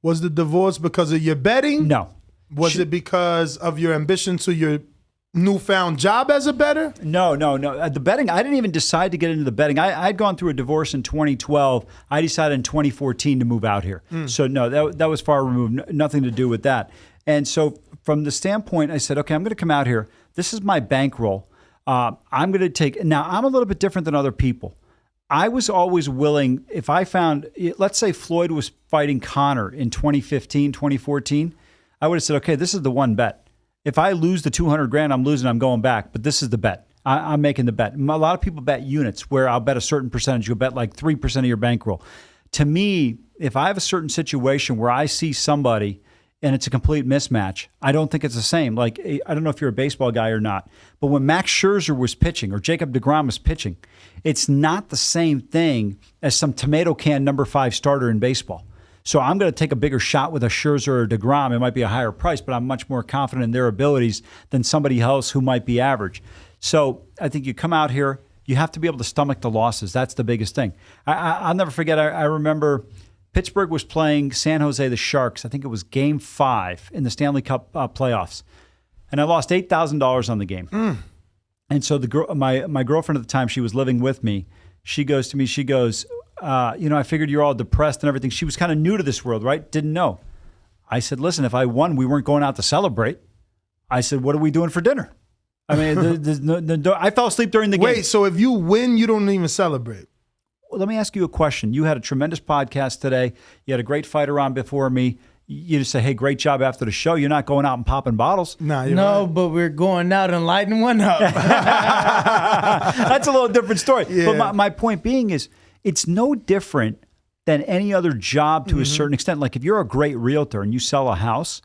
Was the divorce because of your betting? No. Was it because of your ambition to your newfound job as a bettor? No. The betting, I didn't even decide to get into the betting. I'd gone through a divorce in 2012. I decided in 2014 to move out here. So no, that was far removed. Nothing to do with that. And so from the standpoint, I said, okay, I'm going to come out here. This is my bankroll. I'm going to take, now I'm a little bit different than other people. I was always willing, if I found, let's say Floyd was fighting Conor in 2015, 2014, I would have said, okay, this is the one bet. If I lose the 200 grand, I'm losing, I'm going back. But this is the bet. I'm making the bet. A lot of people bet units where I'll bet a certain percentage. You'll bet like 3% of your bankroll. To me, if I have a certain situation where I see somebody and it's a complete mismatch, I don't think it's the same. Like, I don't know if you're a baseball guy or not, but when Max Scherzer was pitching or Jacob deGrom was pitching, it's not the same thing as some tomato can number 5 starter in baseball. So I'm going to take a bigger shot with a Scherzer or deGrom. It might be a higher price, but I'm much more confident in their abilities than somebody else who might be average. So I think you come out here, you have to be able to stomach the losses. That's the biggest thing. I'll never forget, I remember Pittsburgh was playing San Jose, the Sharks. I think it was Game 5 in the Stanley Cup playoffs. And I lost $8,000 on the game. And so my girlfriend at the time, she was living with me. She goes to me, I figured you're all depressed and everything. She was kind of new to this world, right? Didn't know. I said, listen, if I won, we weren't going out to celebrate. I said, what are we doing for dinner? I mean, I fell asleep during the game. Wait, so if you win, you don't even celebrate? Well, let me ask you a question. You had a tremendous podcast today. You had a great fighter on before me. You just say, hey, great job after the show. You're not going out and popping bottles. No, right. But we're going out and lighting one up. That's a little different story. Yeah. But my point being is, it's no different than any other job to a certain extent. Like if you're a great realtor and you sell a house,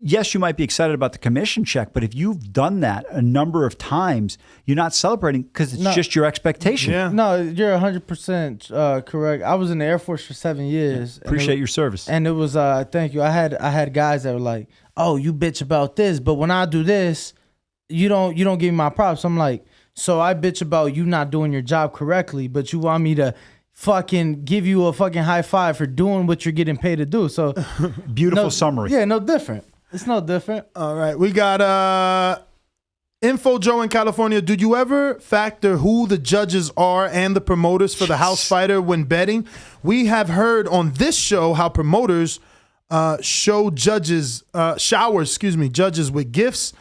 yes, you might be excited about the commission check, but if you've done that a number of times, you're not celebrating because it's just your expectation. Yeah. No, you're 100% correct. I was in the Air Force for 7 years. Appreciate your service. And it was thank you. I had guys that were like, "Oh, you bitch about this, but when I do this, you don't give me my props." I'm like, "So I bitch about you not doing your job correctly, but you want me to fucking give you a fucking high five for doing what you're getting paid to do." So Beautiful summary. Yeah, no different. It's no different. All right. We got Info Joe in California. Did you ever factor who the judges are and the promoters for the house fighter when betting? We have heard on this show how promoters shower judges with gifts,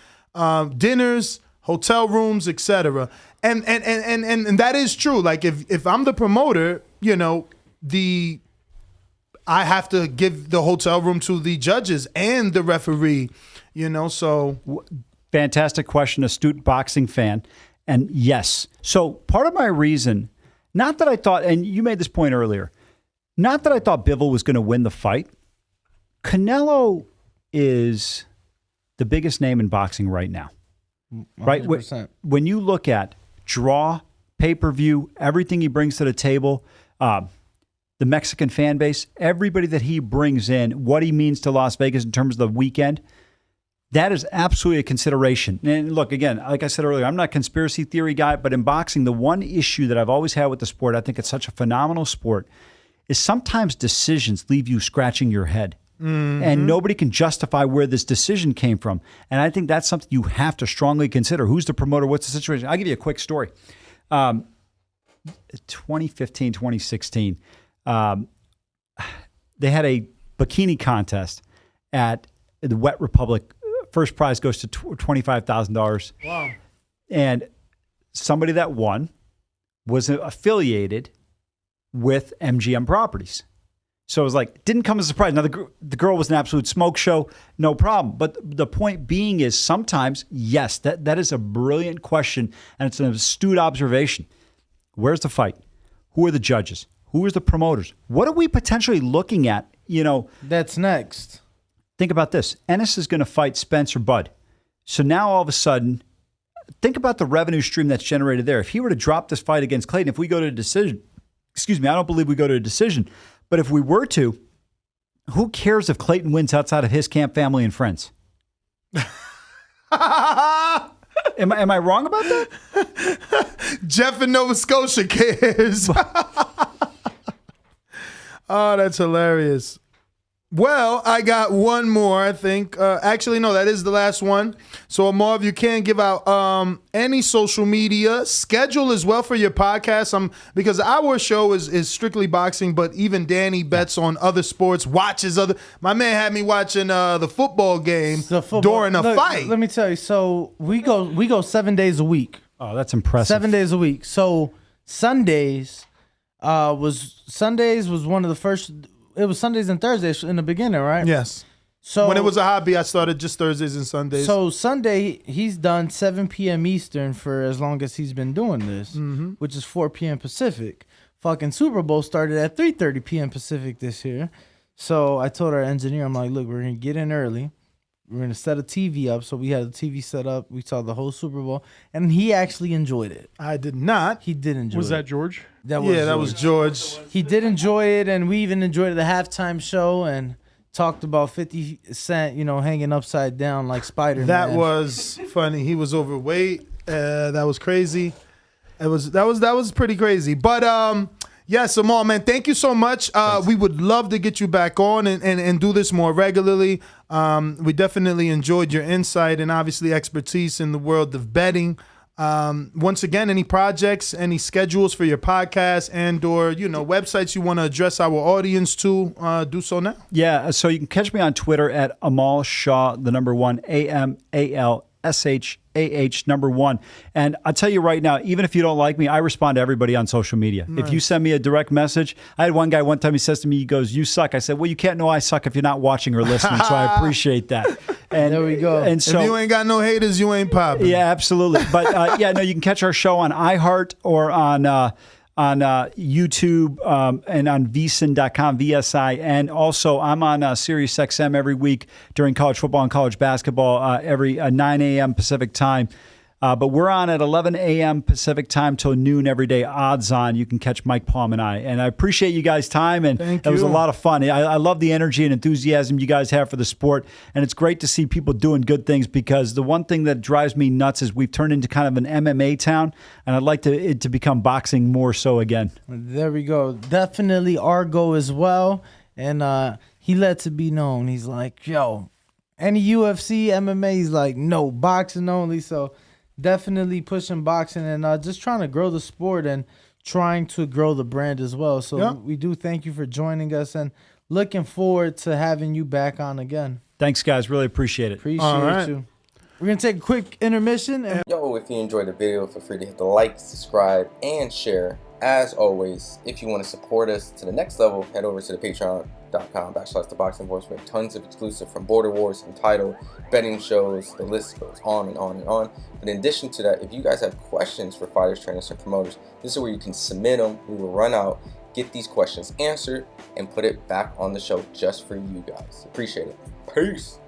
dinners, hotel rooms, etc. And that is true. Like if I'm the promoter, you know, I have to give the hotel room to the judges and the referee, you know, so. Fantastic question, astute boxing fan. And yes, so part of my reason, not that I thought, and you made this point earlier, not that I thought Bivol was going to win the fight. Canelo is the biggest name in boxing right now. 100%. Right? When you look at draw, pay-per-view, everything he brings to the table, the Mexican fan base, everybody that he brings in, what he means to Las Vegas in terms of the weekend, that is absolutely a consideration. And look, again, like I said earlier, I'm not a conspiracy theory guy, but in boxing, the one issue that I've always had with the sport, I think it's such a phenomenal sport, is sometimes decisions leave you scratching your head. Mm-hmm. And nobody can justify where this decision came from. And I think that's something you have to strongly consider. Who's the promoter? What's the situation? I'll give you a quick story. 2015, 2016, they had a bikini contest at the Wet Republic. First prize goes to $25,000. Wow. And somebody that won was affiliated with MGM Properties. So it was like, didn't come as a surprise. Now, the girl was an absolute smoke show, no problem. But the point being is sometimes, yes, that is a brilliant question, and it's an astute observation. Where's the fight? Who are the judges? Who is the promoters? What are we potentially looking at? You know, that's next. Think about this. Ennis is going to fight Spencer Bud. So now all of a sudden, think about the revenue stream that's generated there. If he were to drop this fight against Clayton, if we go to a decision, I don't believe we go to a decision, but if we were to, who cares if Clayton wins outside of his camp, family, and friends? Am I wrong about that? Jeff in Nova Scotia cares. Oh, that's hilarious. Well, I got one more, I think. Actually, no, that is the last one. So, Amal, if you can give out any social media, schedule as well for your podcast. Because our show is strictly boxing, but even Danny bets on other sports, watches other. My man had me watching the football game during a fight. Let me tell you. So we go 7 days a week. Oh, that's impressive. 7 days a week. So Sundays was one of the first. It was Sundays and Thursdays in the beginning, right? Yes. So when it was a hobby, I started just Thursdays and Sundays. So Sunday, he's done 7 p.m. Eastern for as long as he's been doing this, which is 4 p.m. Pacific. Fucking Super Bowl started at 3:30 p.m. Pacific this year. So I told our engineer, I'm like, look, we're going to get in early. We're going to set a TV up. So we had the TV set up. We saw the whole Super Bowl. And he actually enjoyed it. I did not. He did enjoy it. Was that George? That was George. He did enjoy it, and we even enjoyed the halftime show and talked about 50 Cent, hanging upside down like Spider-Man. That was funny. He was overweight. That was crazy. That was pretty crazy. But yes, Amal, man, thank you so much. We would love to get you back on and do this more regularly. We definitely enjoyed your insight and obviously expertise in the world of betting. Once again, any projects, any schedules for your podcast and or, websites you want to address our audience to, do so now. Yeah, so you can catch me on Twitter at Amal Shah, the number 1, AmalShah, number 1. And I'll tell you right now, even if you don't like me, I respond to everybody on social media. Nice. If you send me a direct message, I had one guy one time, he says to me, he goes, "You suck." I said, "Well, you can't know I suck if you're not watching or listening." So I appreciate that. And there we go. And so, if you ain't got no haters, you ain't popping. Yeah, absolutely. But you can catch our show on iHeart or on on YouTube and on VSIN.com, VSIN. Also, I'm on SiriusXM every week during college football and college basketball every 9 a.m. Pacific time. But we're on at 11 a.m. Pacific time till noon every day. Odds on. You can catch Mike Palm and I. And I appreciate you guys' time. And it was a lot of fun. I love the energy and enthusiasm you guys have for the sport. And it's great to see people doing good things, because the one thing that drives me nuts is we've turned into kind of an MMA town. And I'd like it to become boxing more so again. There we go. Definitely our goal as well. And he lets it be known. He's like, yo, any UFC, MMA, he's like, no, boxing only. So definitely pushing boxing and just trying to grow the sport and trying to grow the brand as well. So we do thank you for joining us and looking forward to having you back on again. Thanks, guys. Really appreciate it. Appreciate you. We're going to take a quick intermission. And Yo, if you enjoyed the video, feel free to hit the like, subscribe, and share. As always, if you want to support us to the next level, head over to the patreon.com/ThaBoxingVoice. We have tons of exclusive from Border Wars, entitled betting shows. The list goes on and on and on. But in addition to that, if you guys have questions for fighters, trainers, and promoters, this is where you can submit them. We will run out, get these questions answered, and put it back on the show just for you guys. Appreciate it. Peace.